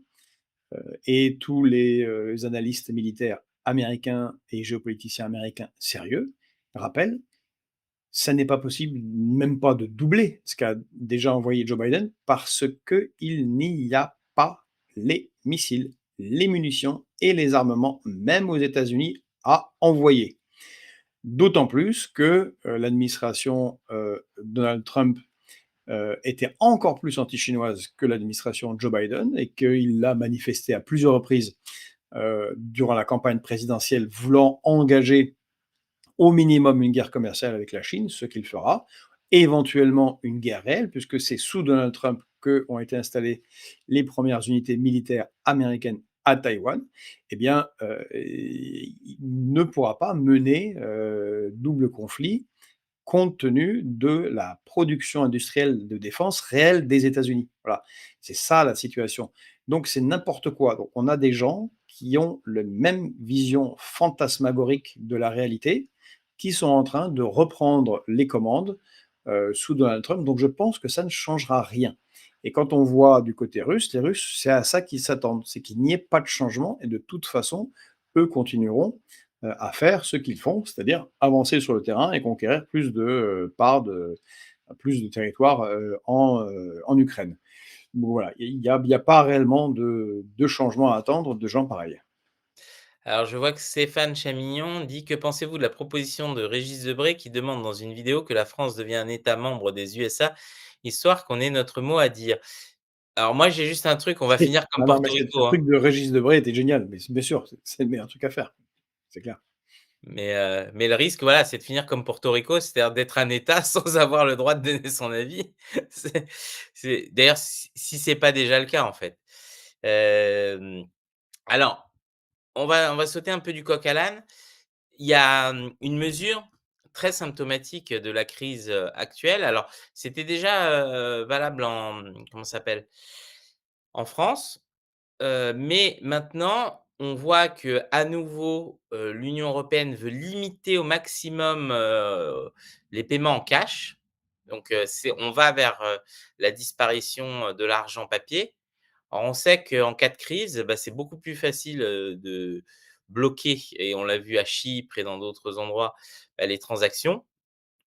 et tous les analystes militaires américains et géopoliticiens américains sérieux rappellent ça n'est pas possible, même pas de doubler ce qu'a déjà envoyé Joe Biden, parce qu'il n'y a pas les missiles, les munitions et les armements, même aux États-Unis, à envoyer. D'autant plus que l'administration Donald Trump était encore plus anti-chinoise que l'administration Joe Biden et qu'il l'a manifesté à plusieurs reprises durant la campagne présidentielle, voulant engager au minimum une guerre commerciale avec la Chine, ce qu'il fera, éventuellement une guerre réelle, puisque c'est sous Donald Trump qu'ont été installées les premières unités militaires américaines à Taïwan, eh bien, il ne pourra pas mener, double conflit compte tenu de la production industrielle de défense réelle des États-Unis. Voilà, c'est ça la situation. Donc c'est n'importe quoi. Donc on a des gens qui ont la même vision fantasmagorique de la réalité, qui sont en train de reprendre les commandes, sous Donald Trump. Donc je pense que ça ne changera rien. Et quand on voit du côté russe, les Russes, c'est à ça qu'ils s'attendent, c'est qu'il n'y ait pas de changement et de toute façon, eux continueront à faire ce qu'ils font, c'est-à-dire avancer sur le terrain et conquérir plus de parts de plus de territoire en Ukraine. Donc voilà, il y a pas réellement de changement à attendre de gens pareils. Alors, je vois que Stéphane Chamillon dit: «Que pensez-vous de la proposition de Régis Debray qui demande dans une vidéo que la France devienne un État membre des USA, histoire qu'on ait notre mot à dire?» Alors moi, j'ai juste un truc, on va Oui. finir comme Non, non, mais Porto ce Rico, hein, truc de Régis Debray était génial, mais bien sûr, c'est le meilleur truc à faire, c'est clair. mais le risque, voilà, c'est de finir comme Porto Rico, c'est-à-dire d'être un État sans avoir le droit de donner son avis. C'est d'ailleurs, si c'est pas déjà le cas, en fait. Hem, alors, on va sauter un peu du coq à l'âne. Il y a, une mesure très symptomatique de la crise, actuelle. Alors, c'était déjà, valable en, comment ça s'appelle? En France, mais maintenant, on voit que à nouveau, l'Union européenne veut limiter au maximum, les paiements en cash. Donc, on va vers, la disparition, de l'argent papier. Alors, on sait qu'en cas de crise, bah, c'est beaucoup plus facile, de bloquer et on l'a vu à Chypre et dans d'autres endroits, bah, les transactions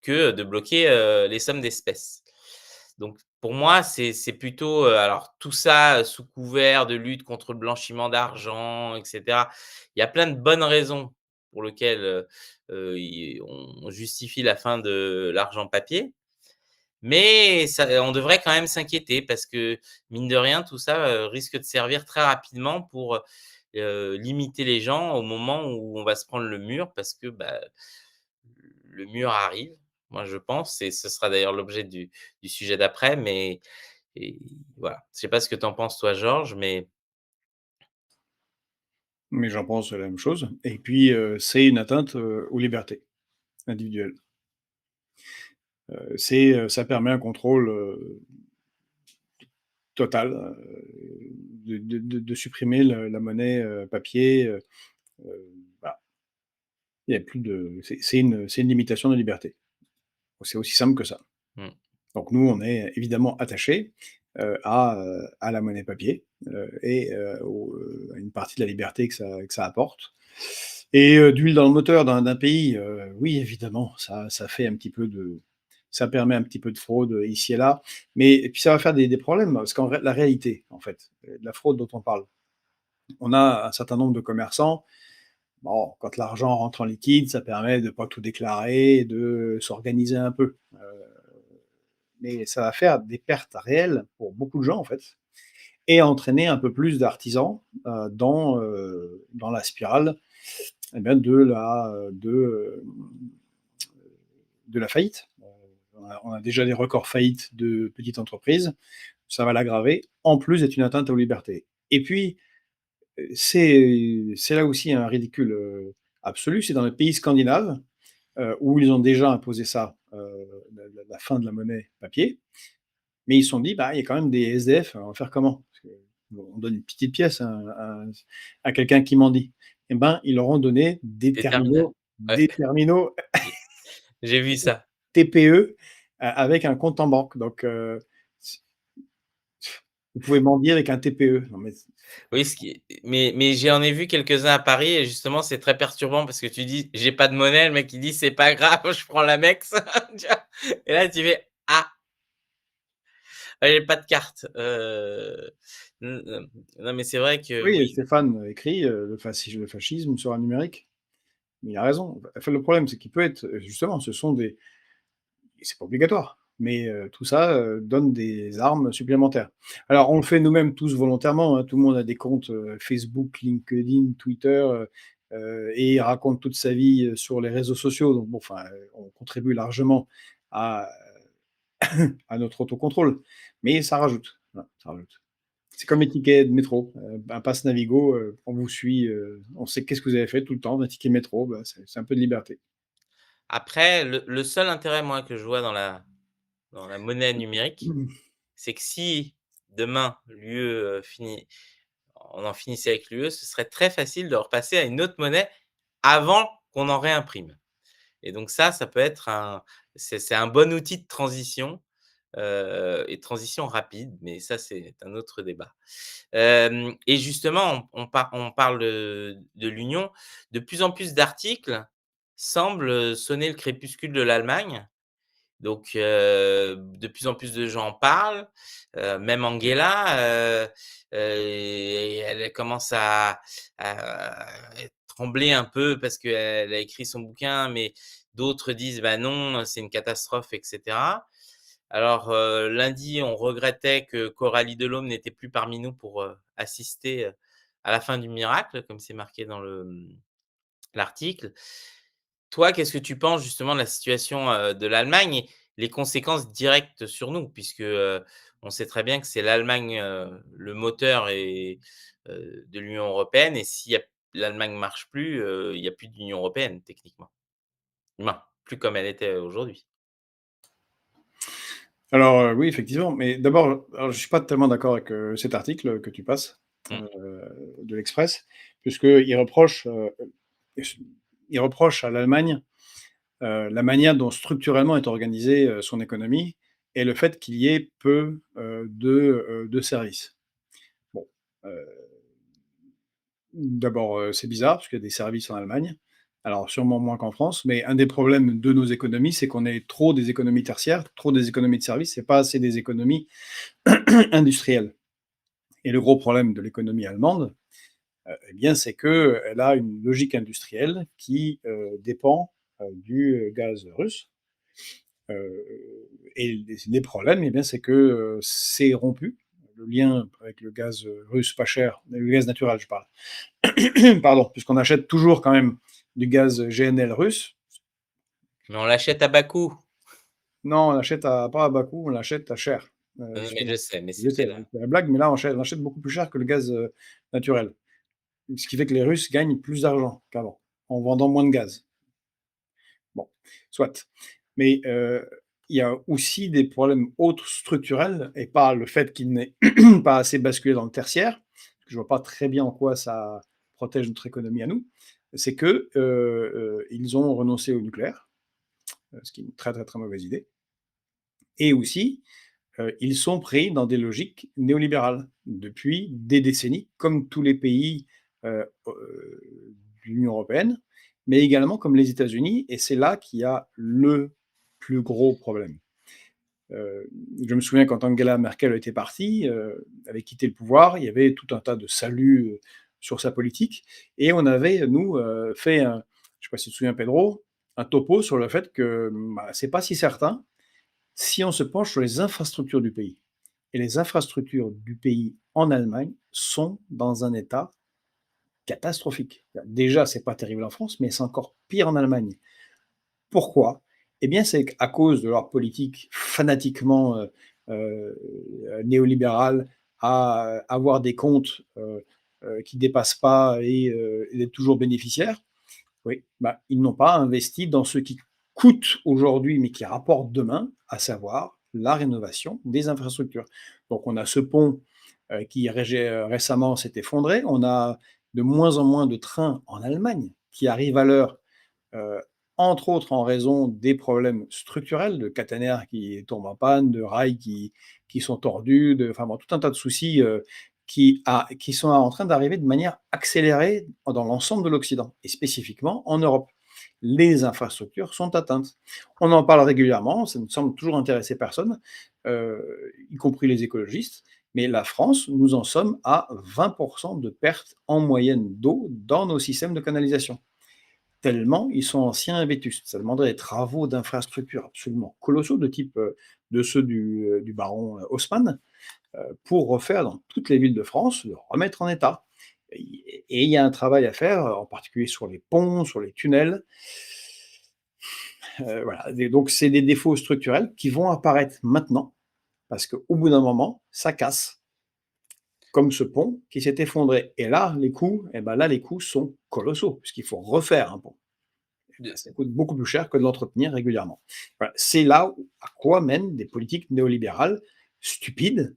que de bloquer, les sommes d'espèces. Donc pour moi, c'est plutôt, alors tout ça, sous couvert de lutte contre le blanchiment d'argent et cetera. Il y a plein de bonnes raisons pour lesquelles, i on justifie la fin de l'argent papier. Mais ça on devrait quand même s'inquiéter parce que, mine de rien, tout ça, risque de servir très rapidement pour, limiter les gens au moment où on va se prendre le mur parce que, bah, le mur arrive. Moi, je pense et ce sera d'ailleurs l'objet du sujet d'après, mais et voilà. Je sais pas ce que tu en penses toi, Georges, mais Mais j'en pense la même chose et puis, c'est une atteinte, aux libertés individuelles. Ça permet un contrôle, total, de supprimer la monnaie, papier, voilà. Il y a plus de c'est une limitation de liberté. C'est aussi simple que ça. mmh, Donc nous, on est évidemment attachés, à la monnaie papier, et à une partie de la liberté que ça apporte et d'huile dans le moteur d'un pays, oui évidemment, ça fait un petit peu de ça permet un petit peu de fraude, ici et là, mais et puis ça va faire des problèmes parce qu'en la réalité, en fait, la fraude dont on parle, on a un certain nombre de commerçants. Bon, quand l'argent rentre en liquide, ça permet de pas tout déclarer, de s'organiser un peu, mais ça va faire des pertes réelles pour beaucoup de gens, en fait, et entraîner un peu plus d'artisans, dans la spirale, eh bien, de la faillite. On a déjà des records faillites de petites entreprises, ça va l'aggraver, en plus d'être une atteinte aux libertés et puis, c'est là aussi un ridicule, absolu, c'est dans les pays scandinaves, où ils ont déjà imposé ça, la fin de la monnaie papier. Mais ils se sont dit: «Bah, il y a quand même des SDF, on va faire comment?» Parce que, bon, on donne une petite pièce à quelqu'un qui mendie. Et ben, ils leur ont donné des des terminales. terminaux Ouais, des terminaux j'ai vu ça. TPE, avec un compte en banque. Donc, vous pouvez mendier avec un TPE. Non mais Oui, ce qui mais j'en ai vu quelques-uns à Paris et justement, c'est très perturbant parce que tu dis: «J'ai pas de monnaie», le mec il dit: «C'est pas grave, je prends l'Amex». Tu vois? Et là, tu fais: «Ah, j'ai pas de carte». Non, mais c'est vrai que oui, oui, Stéphane écrit, le fascisme sera numérique». Mais il a raison. Enfin, le problème, c'est qu'il peut être, justement, ce sont des c'est pas obligatoire, mais tout ça, donne des armes supplémentaires. Alors on le fait nous-mêmes tous volontairement, hein, tout le monde a des comptes, Facebook, LinkedIn, Twitter, et raconte toute sa vie, sur les réseaux sociaux, donc bon, enfin, on contribue largement à à notre autocontrôle, mais ça rajoute, voilà, ça rajoute. C'est comme les tickets de métro, un pass Navigo, on vous suit, on sait qu'est-ce que vous avez fait tout le temps. Un ticket métro, bah, c'est un peu de liberté. Après, le seul intérêt, moi, que je vois dans la monnaie numérique, c'est que si demain l'UE, on en finissait avec l'UE, ce serait très facile de repasser à une autre monnaie avant qu'on en réimprime. Et donc ça peut être c'est un bon outil de transition, et de transition rapide, mais ça, c'est un autre débat. Et justement, on parle de l'Union. De plus en plus d'articles semblent sonner le crépuscule de l'Allemagne. Donc, de plus en plus de gens en parlent, même Angela, elle commence à trembler un peu parce qu'elle a écrit son bouquin, mais d'autres disent: «Bah non, c'est une catastrophe» et cetera. Alors, lundi, on regrettait que Coralie Delhomme n'était plus parmi nous pour, assister, à la fin du miracle, comme c'est marqué dans l'article. Toi, qu'est-ce que tu penses justement de la situation, de l'Allemagne et les conséquences directes sur nous? Puisque, on sait très bien que c'est l'Allemagne, le moteur de l'Union européenne et si l'Allemagne marche plus, il y a plus d'Union européenne techniquement. Ben, plus comme elle était aujourd'hui. Alors, oui, effectivement, mais d'abord, alors je suis pas tellement d'accord avec, cet article que tu passes, Mmh. de l'Express, puisqu'il reproche, il reproche à l'Allemagne, la manière dont structurellement est organisée, son économie et le fait qu'il y ait peu, de services. Bon, heu, d'abord, c'est bizarre parce qu'il y a des services en Allemagne, alors sûrement moins qu'en France, mais un des problèmes de nos économies, c'est qu'on est trop des économies tertiaires, trop des économies de services, c'est pas assez des économies industrielles. Et le gros problème de l'économie allemande, eh bien, c'est qu'elle a une logique industrielle qui, dépend, du gaz russe. Et les problèmes, eh bien, c'est que, c'est rompu. Le lien avec le gaz, russe pas cher, le gaz naturel, je parle. Pardon, puisqu'on achète toujours quand même du gaz GNL russe. Mais on l'achète à bas coût. Non, on l'achète à pas à bas coût, on l'achète à cher, Mais je justement. sais, mais Je sais, c'était là. c'est la blague, mais là, on achète beaucoup plus cher que le gaz, naturel. Ce qui fait que les Russes gagnent plus d'argent qu'avant, en vendant moins de gaz. Bon, soit. Mais, il y a aussi des problèmes autres structurels et pas le fait qu'il n'ait pas assez basculé dans le tertiaire, parce que je vois pas très bien en quoi ça protège notre économie à nous. C'est que, ils ont renoncé au nucléaire, ce qui est une très, très, très mauvaise idée et aussi, ils sont pris dans des logiques néolibérales depuis des décennies, comme tous les pays, de l'Union européenne, mais également comme les États-Unis et c'est là qu'il y a le plus gros problème. Heu, je me souviens quand Angela Merkel était partie, avait quitté le pouvoir, il y avait tout un tas de saluts, sur sa politique et on avait, nous, fait un je sais pas si tu te souviens Pedro, un topo sur le fait que, bah, c'est pas si certain si on se penche sur les infrastructures du pays. Et les infrastructures du pays en Allemagne sont dans un état catastrophique. Déjà, c'est pas terrible en France, mais c'est encore pire en Allemagne. Pourquoi? Eh bien, c'est à cause de leur politique fanatiquement néolibérale à avoir des comptes qui ne dépassent pas et d'être toujours bénéficiaires. Oui, bah, ils n'ont pas investi dans ce qui coûte aujourd'hui, mais qui rapporte demain, à savoir la rénovation des infrastructures. Donc on a ce pont, qui récemment s'est effondré. On a de moins en moins de trains en Allemagne qui arrivent à l'heure, heu, entre autres en raison des problèmes structurels de caténaires qui tombent en panne, de rails qui sont tordus, de enfin bon, tout un tas de soucis, qui sont en train d'arriver de manière accélérée dans l'ensemble de l'Occident et spécifiquement en Europe. Les infrastructures sont atteintes. On en parle régulièrement, ça ne semble toujours intéresser personne, y compris les écologistes, mais la France, nous en sommes à 20 de pertes en moyenne d'eau dans nos systèmes de canalisation. Tellement ils sont anciens et vétustes. Ça demanderait des travaux d'infrastructures absolument colossaux de type, de ceux du baron, Haussmann, pour refaire dans toutes les villes de France, le remettre en état. Et il y a un travail à faire, en particulier sur les ponts, sur les tunnels. Voilà, donc c'est des défauts structurels qui vont apparaître maintenant, parce qu'au bout d'un moment, ça casse. comme ce pont qui s'est effondré. Et là, les coûts, eh ben là, les coûts sont colossaux, puisqu'il faut refaire un pont. De Ça coûte beaucoup plus cher que de l'entretenir régulièrement. Voilà. C'est là à quoi mènent des politiques néolibérales stupides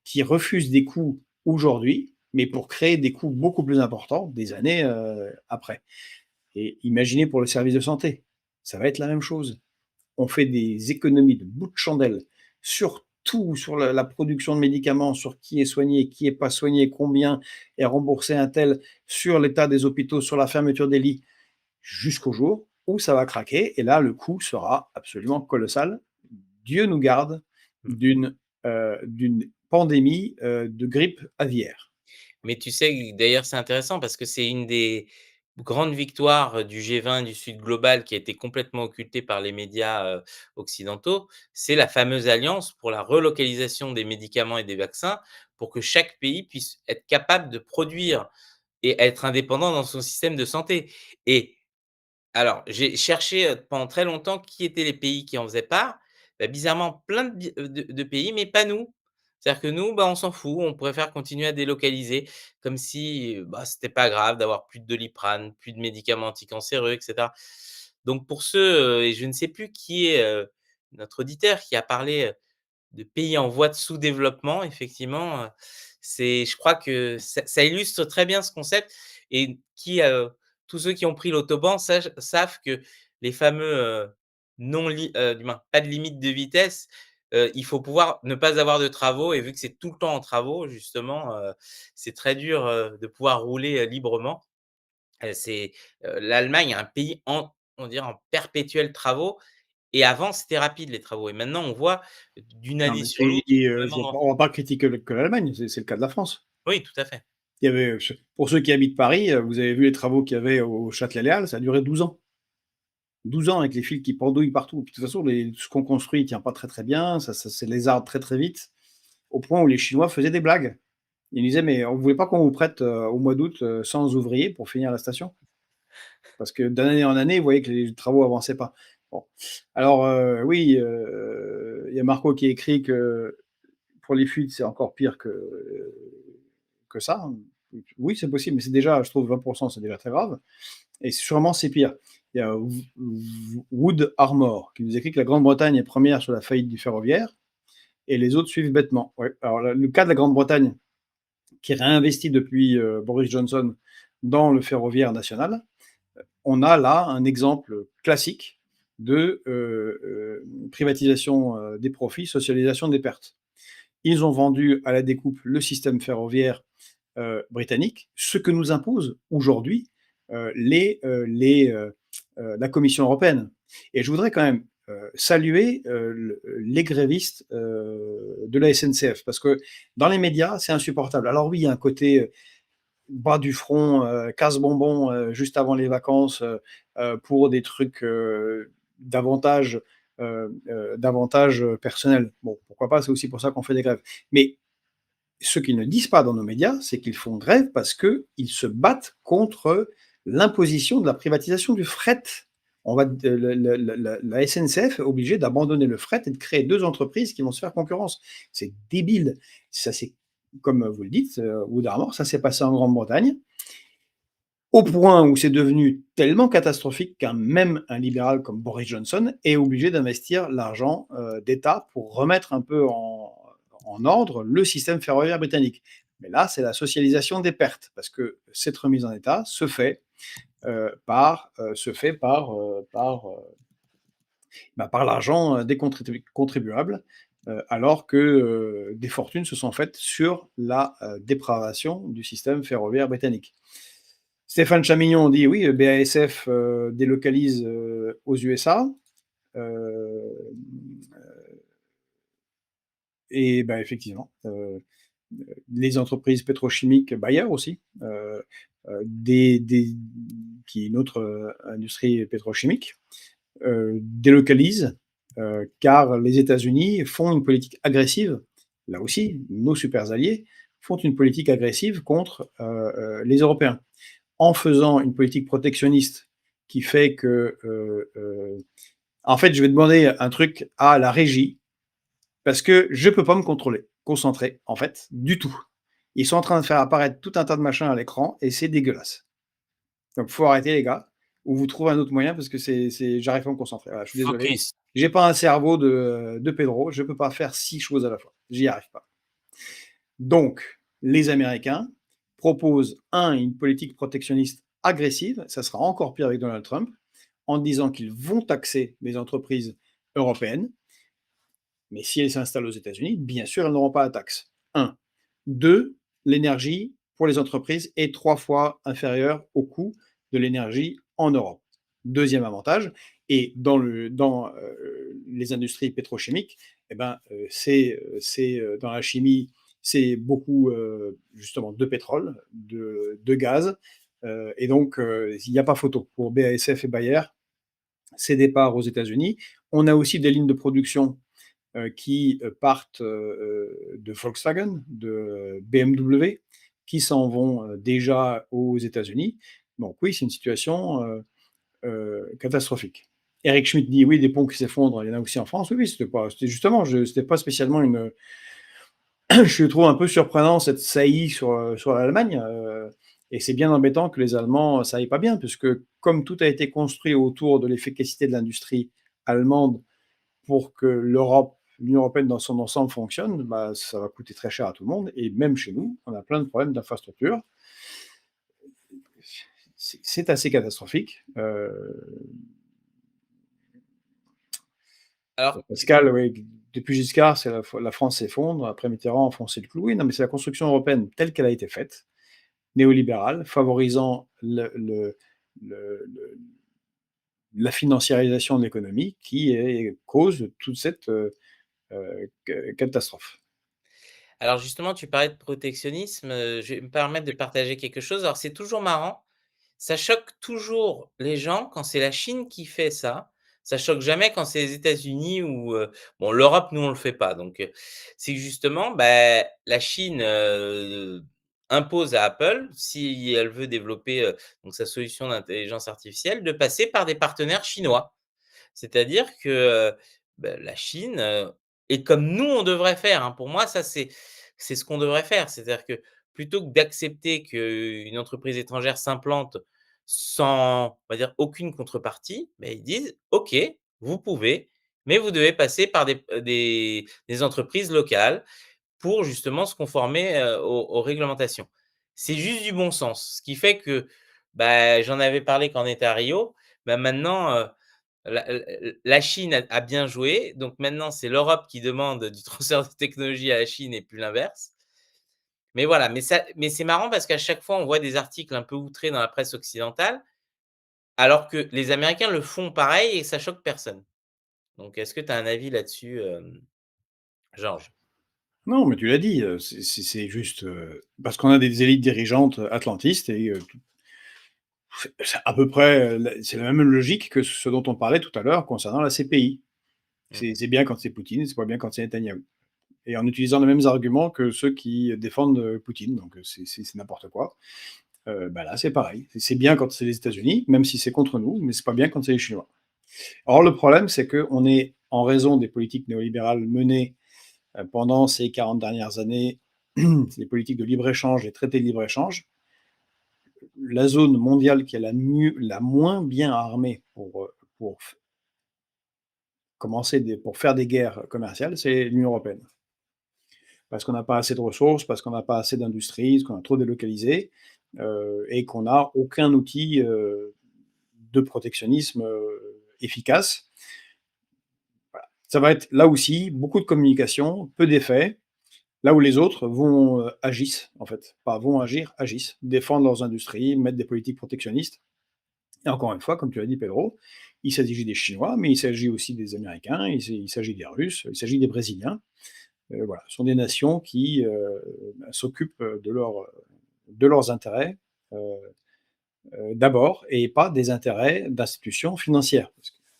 qui refusent des coûts aujourd'hui, mais pour créer des coûts beaucoup plus importants des années après. Et imaginez pour le service de santé, ça va être la même chose. On fait des économies de bout de chandelle sur tout, sur la production de médicaments, sur qui est soigné, qui est pas soigné, combien est remboursé un tel, sur l'état des hôpitaux, sur la fermeture des lits, jusqu'au jour où ça va craquer. Et là, le coût sera absolument colossal. Dieu nous garde mmh. d'une pandémie de grippe aviaire. Mais tu sais, d'ailleurs, c'est intéressant parce que c'est une des grandes victoires du G20 du Sud global qui a été complètement occultée par les médias, occidentaux. C'est la fameuse alliance pour la relocalisation des médicaments et des vaccins pour que chaque pays puisse être capable de produire et être indépendant dans son système de santé. Et alors, j'ai cherché, pendant très longtemps qui étaient les pays qui en faisaient part. Bah, bizarrement plein de pays, mais pas nous. C'est-à-dire que nous, bah, on s'en fout, on préfère continuer à délocaliser comme si, bah, c'était pas grave d'avoir plus de Doliprane, plus de médicaments anticancéreux et cetera. Donc pour ceux, et je ne sais plus qui est, notre auditeur qui a parlé, de pays en voie de sous-développement, effectivement, c'est je crois que ça illustre très bien ce concept et tous ceux qui ont pris l'autobahn savent que les fameux, du moins pas de limite de vitesse, il faut pouvoir ne pas avoir de travaux et vu que c'est tout le temps en travaux justement, c'est très dur, de pouvoir rouler, librement. L'Allemagne est un pays on dirait en perpétuels travaux et avant c'était rapide les travaux et maintenant on voit d'une Non, année mais sur l'autre, y vraiment. a pas on va pas critiquer que l'Allemagne, c'est le cas de la France. Oui, tout à fait. Il y avait, pour ceux qui habitent Paris, vous avez vu les travaux qu'il y avait au Châtelet-Léal, ça a duré 12 ans. 12 ans avec les fils qui pendouillent partout. Puis de toute façon, ce qu'on construit ne tient pas très très bien, ça c'est les arbres très très vite, au point où les Chinois faisaient des blagues. Ils disaient: «Mais on ne voulait pas qu'on vous prête au mois d'août 100 ouvriers pour finir la station?» Parce que d'année en année, ils voyaient que les travaux avançaient pas. Bon. Alors oui, il y a Marco qui écrit que pour les fuites, c'est encore pire que ça. Oui, c'est possible, mais c'est déjà, je trouve, 20%, c'est déjà très grave. Et sûrement, c'est pire. Il y a Wood Armor qui nous écrit que la Grande-Bretagne est première sur la faillite du ferroviaire et les autres suivent bêtement. Ouais. Alors, le cas de la Grande-Bretagne, qui réinvestit depuis Boris Johnson dans le ferroviaire national, on a là un exemple classique de privatisation des profits, socialisation des pertes. Ils ont vendu à la découpe le système ferroviaire britannique, ce que nous impose aujourd'hui la Commission européenne. Et je voudrais quand même saluer les grévistes de la SNCF, parce que dans les médias, c'est insupportable. Alors oui, il y a un côté bas du front, casse-bonbon juste avant les vacances pour des trucs davantage personnels. Bon, pourquoi pas, c'est aussi pour ça qu'on fait des grèves. Mais ce qu'ils ne disent pas dans nos médias, c'est qu'ils font grève parce qu'ils se battent contre l'imposition de la privatisation du fret. On va, la SNCF est obligée d'abandonner le fret et de créer deux entreprises qui vont se faire concurrence. C'est débile. Ça, c'est, comme vous le dites, Wood Armor, ça s'est passé en Grande-Bretagne, au point où c'est devenu tellement catastrophique qu'un même un libéral comme Boris Johnson est obligé d'investir l'argent d'État pour remettre un peu en ordre le système ferroviaire britannique. Mais là, c'est la socialisation des pertes, parce que cette remise en état se fait par l'argent des contribuables, alors que des fortunes se sont faites sur la dépravation du système ferroviaire britannique. Stéphane Chamignon dit oui, BASF délocalise aux USA. Euh, et ben effectivement, les entreprises pétrochimiques, Bayer aussi, qui est une autre industrie pétrochimique, délocalisent, car les États-Unis font une politique agressive. Là aussi, nos super alliés font une politique agressive contre les Européens en faisant une politique protectionniste qui fait que, en fait, je vais demander un truc à la régie parce que je ne peux pas me concentrer, en fait, du tout. Ils sont en train de faire apparaître tout un tas de machins à l'écran et c'est dégueulasse. Donc faut arrêter les gars, ou vous trouvez un autre moyen parce que j'arrive pas à me concentrer. Voilà, je suis désolé. Focus. J'ai pas un cerveau de Pedro, je peux pas faire 6 choses à la fois. J'y arrive pas. Donc, les Américains proposent, une politique protectionniste agressive, ça sera encore pire avec Donald Trump, en disant qu'ils vont taxer les entreprises européennes, mais si elles s'installent aux États-Unis, bien sûr, elles n'auront pas la taxe. Un. Deux, l'énergie pour les entreprises est 3 fois inférieure au coût de l'énergie en Europe. Deuxième avantage, et dans les industries pétrochimiques, eh ben, dans la chimie, c'est beaucoup justement de pétrole, de gaz, et donc il n'y a pas photo. Pour BASF et Bayer, c'est départ aux États-Unis. On a aussi des lignes de production qui partent de Volkswagen, de BMW, qui s'en vont déjà aux États-Unis. Donc oui, c'est une situation catastrophique. Eric Schmidt dit oui, des ponts qui s'effondrent, il y en a aussi en France. Oui, oui, c'était justement, c'était pas spécialement une. Je trouve un peu surprenant cette saillie sur l'Allemagne. Et c'est bien embêtant que les Allemands, ça aille pas bien, puisque comme tout a été construit autour de l'efficacité de l'industrie allemande pour que l'Union européenne dans son ensemble fonctionne, bah, ça va coûter très cher à tout le monde. Et même chez nous, on a plein de problèmes d'infrastructure. C'est assez catastrophique. Alors, Pascal, oui, depuis Giscard, la France s'effondre. Après Mitterrand, enfoncer le clou. Oui, non, mais c'est la construction européenne telle qu'elle a été faite, néolibérale, favorisant la financiarisation de l'économie, qui est cause de toute cette catastrophe. alors justement, tu parlais de protectionnisme, je vais me permettre de partager quelque chose. Alors c'est toujours marrant, ça choque toujours les gens quand c'est la Chine qui fait ça. Ça choque jamais quand c'est les États-Unis ou, bon, l'Europe, nous, on le fait pas. Donc, c'est que justement, la Chine, impose à Apple, si elle veut développer, donc sa solution d'intelligence artificielle, de passer par des partenaires chinois. C'est-à-dire que, la Chine, et comme nous on devrait faire, hein, pour moi ça c'est ce qu'on devrait faire. C'est-à-dire que plutôt que d'accepter qu'une entreprise étrangère s'implante sans, on va dire, aucune contrepartie, ils disent: «OK, vous pouvez, mais vous devez passer par des entreprises locales pour justement se conformer, aux réglementations». C'est juste du bon sens. Ce qui fait que, j'en avais parlé quand on était à Rio, maintenant, la Chine a bien joué, donc maintenant c'est l'Europe qui demande du transfert de technologie à la Chine et plus l'inverse. Mais voilà, mais c'est marrant parce qu'à chaque fois on voit des articles un peu outrés dans la presse occidentale, alors que les Américains le font pareil et ça choque personne. Donc est-ce que tu as un avis là-dessus, Georges? Non, mais tu l'as dit, c'est juste, parce qu'on a des élites dirigeantes atlantistes et c'est à peu près, c'est la même logique que ce dont on parlait tout à l'heure concernant la CPI. Mmh. C'est bien quand c'est Poutine, c'est pas bien quand c'est Netanyahou et en utilisant les mêmes arguments que ceux qui défendent, Poutine, donc c'est n'importe quoi. Là, c'est pareil. C'est bien quand c'est les États-Unis, même si c'est contre nous, mais c'est pas bien quand c'est les Chinois. Or, le problème, c'est qu'on est, en raison des politiques néolibérales menées pendant ces 40 dernières années, les politiques de libre-échange, les traités de libre-échange, la zone mondiale qui est la moins bien armée pour pour faire des guerres commerciales, c'est l'Union européenne. Parce qu'on n'a pas assez de ressources, parce qu'on n'a pas assez d'industries, parce qu'on a trop délocalisé, et qu'on n'a aucun outil de protectionnisme efficace. Voilà. Ça va être là aussi beaucoup de communication, peu d'effets. Là où les autres vont agissent, en fait. Pas vont agir, agissent. Défendent leurs industries, mettre des politiques protectionnistes. Et encore une fois, comme tu l'as dit, Pedro, il s'agit des Chinois, mais il s'agit aussi des Américains, il s'agit des Russes, il s'agit des Brésiliens. Voilà, ce sont des nations qui s'occupent de leurs intérêts euh, d'abord et pas des intérêts d'institutions financières.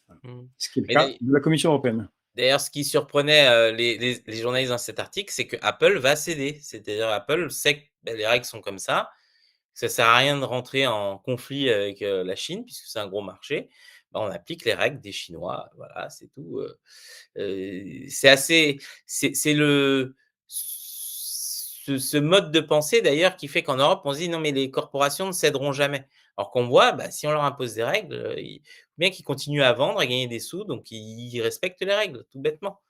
Voilà. Mmh. Ce qui est le Mais cas de la Commission européenne. d'ailleurs, ce qui surprenait, les journalistes dans cet article, c'est que Apple va céder. C'est-à-dire Apple sait que, les règles sont comme ça. Ça sert à rien de rentrer en conflit avec, la Chine puisque c'est un gros marché. On applique les règles des Chinois, voilà, c'est tout, c'est assez c'est le ce mode de pensée d'ailleurs qui fait qu'en Europe, on se dit: «Non mais les corporations ne céderont jamais». Alors qu'on voit, bah, si on leur impose des règles, ils bien qu'ils continuent à vendre, à gagner des sous, donc ils respectent les règles, tout bêtement.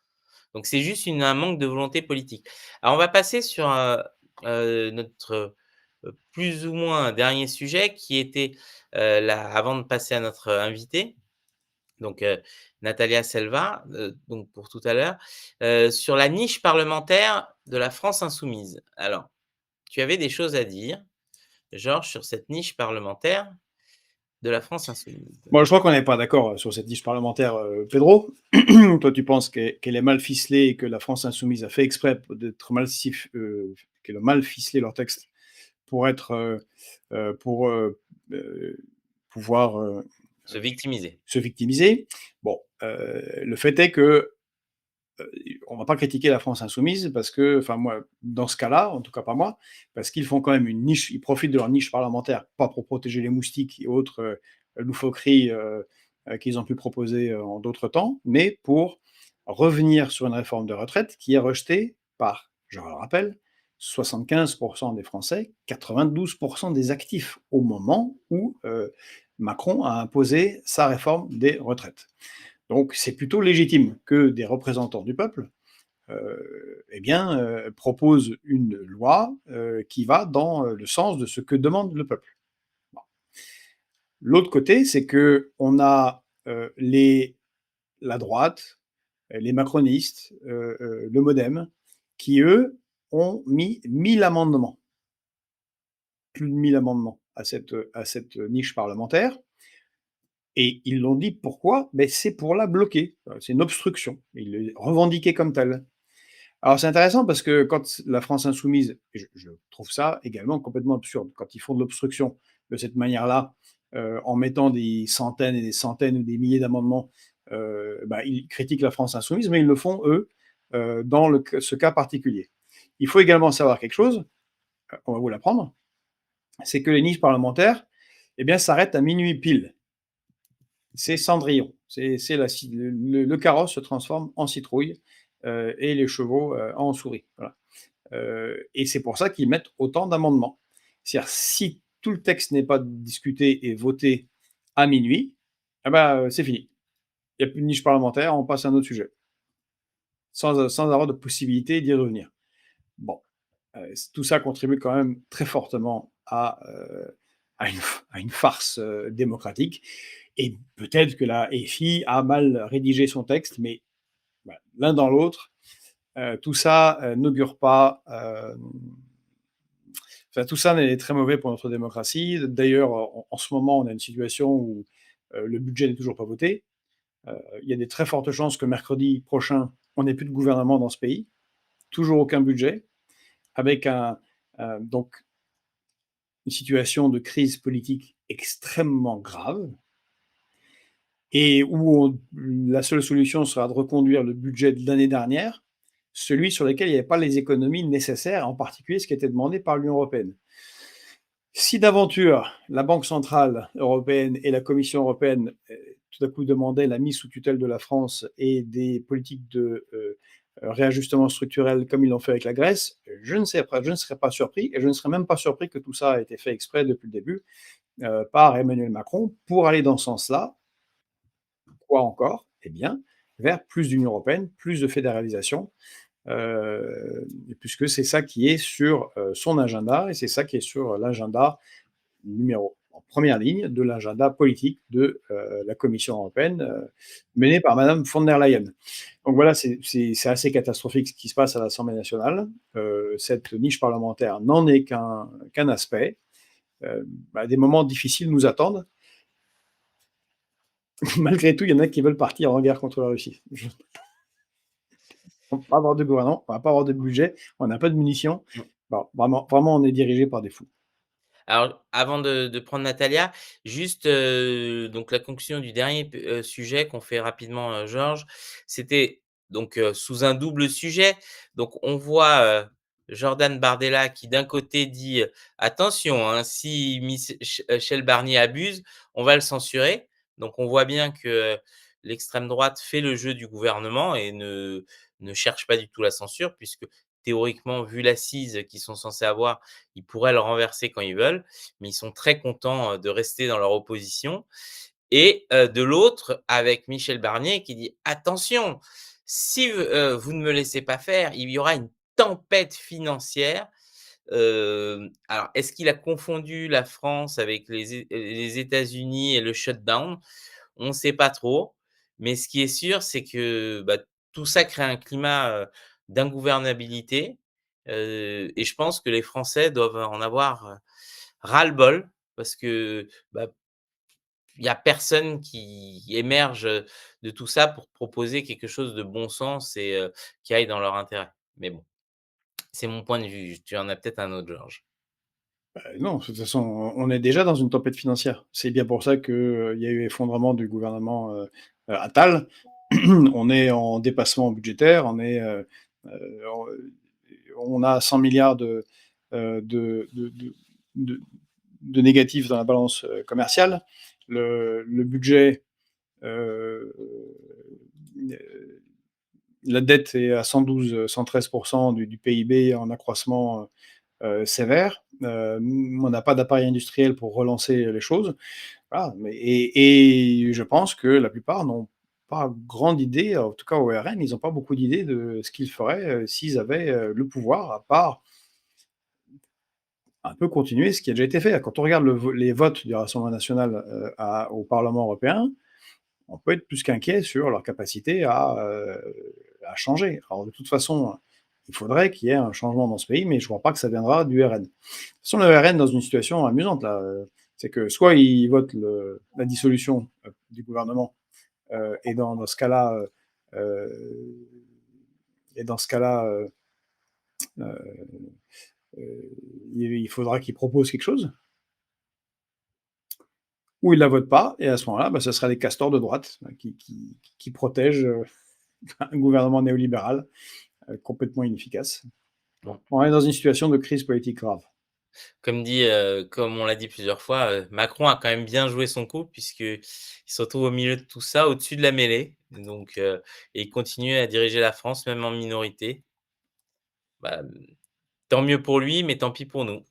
Donc c'est juste un manque de volonté politique. Alors on va passer sur, notre, plus ou moins dernier sujet qui était, là avant de passer à notre invité, donc Natalia Selva, donc pour tout à l'heure, sur la niche parlementaire de la France insoumise. Alors, tu avais des choses à dire, Georges, sur cette niche parlementaire de la France insoumise. Bon, je crois qu'on n'est pas d'accord sur cette niche parlementaire, Pedro. Toi, tu penses qu'elle est mal ficelée et que la France insoumise a fait exprès d'être qu'elle a mal ficelé leur texte pour être, pour, pouvoir, Se victimiser. se victimiser. Bon, le fait est que, on va pas critiquer la France insoumise parce que, enfin moi, dans ce cas-là, en tout cas pas moi, parce qu'ils font quand même une niche, ils profitent de leur niche parlementaire, pas pour protéger les moustiques et autres loufoqueries qu'ils ont pu proposer en d'autres temps, mais pour revenir sur une réforme de retraite qui est rejetée par, je le rappelle, 75% des Français, 92% des actifs au moment où Macron a imposé sa réforme des retraites. Donc c'est plutôt légitime que des représentants du peuple proposent une loi qui va dans le sens de ce que demande le peuple. Bon. L'autre côté, c'est que on a la droite, les macronistes, le MoDem, qui eux ont mis 1000 amendements, plus de 1000 amendements à cette niche parlementaire. Et ils l'ont dit pourquoi? Ben, c'est pour la bloquer. C'est une obstruction. Ils le revendiquaient comme tel. Alors c'est intéressant parce que quand la France insoumise, et je trouve ça également complètement absurde, quand ils font de l'obstruction de cette manière-là, en mettant des centaines et des centaines ou des milliers d'amendements, bah, ils critiquent la France insoumise, mais ils le font, eux, dans ce cas particulier. Il faut également savoir quelque chose, on va vous l'apprendre, c'est que les niches parlementaires, eh bien, s'arrêtent à minuit pile. C'est Cendrillon. C'est le carrosse se transforme en citrouille et les chevaux en souris. Voilà. Et c'est pour ça qu'ils mettent autant d'amendements. C'est-à-dire, si tout le texte n'est pas discuté et voté à minuit, eh ben, c'est fini. Il n'y a plus de niche parlementaire, on passe à un autre sujet, sans avoir de possibilité d'y revenir. Bon, tout ça contribue quand même très fortement à, à une farce démocratique. Et peut-être que la FI a mal rédigé son texte, mais voilà, l'un dans l'autre, tout ça n'augure pas. Enfin, tout ça est très mauvais pour notre démocratie. D'ailleurs, en ce moment, on a une situation où le budget n'est toujours pas voté. Il y a des très fortes chances que mercredi prochain, on n'ait plus de gouvernement dans ce pays. Toujours aucun budget, avec donc une situation de crise politique extrêmement grave, et où la seule solution sera de reconduire le budget de l'année dernière, celui sur lequel il n'y avait pas les économies nécessaires, en particulier ce qui était demandé par l'Union européenne. Si d'aventure la Banque centrale européenne et la Commission européenne tout à coup demandaient la mise sous tutelle de la France et des politiques de réajustement structurel comme ils l'ont fait avec la Grèce, je ne serais pas surpris, et je ne serais même pas surpris que tout ça a été fait exprès depuis le début par Emmanuel Macron pour aller dans ce sens-là. Quoi encore? Eh bien, vers plus d'Union européenne, plus de fédéralisation, puisque c'est ça qui est sur son agenda, et c'est ça qui est sur l'agenda numéro en première ligne de l'agenda politique de la Commission européenne, menée par Madame von der Leyen. Donc voilà, c'est assez catastrophique ce qui se passe à l'Assemblée nationale. Cette niche parlementaire n'en est qu'un aspect. Bah, des moments difficiles nous attendent. Malgré tout, il y en a qui veulent partir en guerre contre la Russie. On va pas avoir de gouvernement, on va pas avoir de budget, on n'a pas de munitions. Bon, vraiment, vraiment, on est dirigé par des fous. Alors, avant de prendre Natalia, juste, donc la conclusion du dernier sujet qu'on fait rapidement, Georges, c'était donc, sous un double sujet. Donc on voit, Jordan Bardella qui d'un côté dit, «Attention, hein, si Michel Barnier abuse, on va le censurer». Donc on voit bien que, l'extrême droite fait le jeu du gouvernement et ne cherche pas du tout la censure puisque théoriquement, vu l'assise qu'ils sont censés avoir, ils pourraient le renverser quand ils veulent, mais ils sont très contents, de rester dans leur opposition et de l'autre, avec Michel Barnier qui dit: «Attention, si, vous ne me laissez pas faire, il y aura une tempête financière». Alors est-ce qu'il a confondu la France avec les États-Unis et le shutdown? On ne sait pas trop, mais ce qui est sûr, c'est que, bah, tout ça crée un climat, d'ingouvernabilité, et je pense que les Français doivent en avoir, ras-le-bol parce que, bah, il y a personne qui émerge, de tout ça pour proposer quelque chose de bon sens et qui aille dans leur intérêt. Mais bon, c'est mon point de vue. Tu en as peut-être un autre, Georges? Non, de toute façon, on est déjà dans une tempête financière. C'est bien pour ça qu'il y a eu effondrement du gouvernement, Attal. On est en dépassement budgétaire, on on a 100 000 000 de de négatifs dans la balance, commerciale. Le budget, heu, la dette est à 112-113 du PIB en accroissement, sévère. On n'a pas d'appareil industriel pour relancer les choses. Voilà, mais et je pense que la plupart n'ont pas grande idée, en tout cas au RN, ils n'ont pas beaucoup d'idées de ce qu'ils feraient, s'ils avaient, le pouvoir, à part un peu continuer ce qui a déjà été fait. Quand on regarde les votes du Rassemblement national, au Parlement européen, on peut être plus qu'inquiet sur leur capacité à changer. Alors de toute façon, il faudrait qu'il y ait un changement dans ce pays, mais je ne vois pas que ça viendra du RN. De toute façon, le RN est dans une situation amusante là, c'est que soit ils votent la dissolution, du gouvernement, et dans ce cas-là, et dans ce cas-là, il faudra qu'ils proposent quelque chose, ou ils ne la votent pas, et à ce moment-là, bah, ce sera les castors de droite qui protègent, un gouvernement néolibéral, complètement inefficace. Bon, On est dans une situation de crise politique grave. comme on l'a dit plusieurs fois, Macron a quand même bien joué son coup puisqu'il se retrouve au milieu de tout ça, au-dessus de la mêlée, donc et il continue à diriger la France même en minorité. Bah, tant mieux pour lui, mais tant pis pour nous.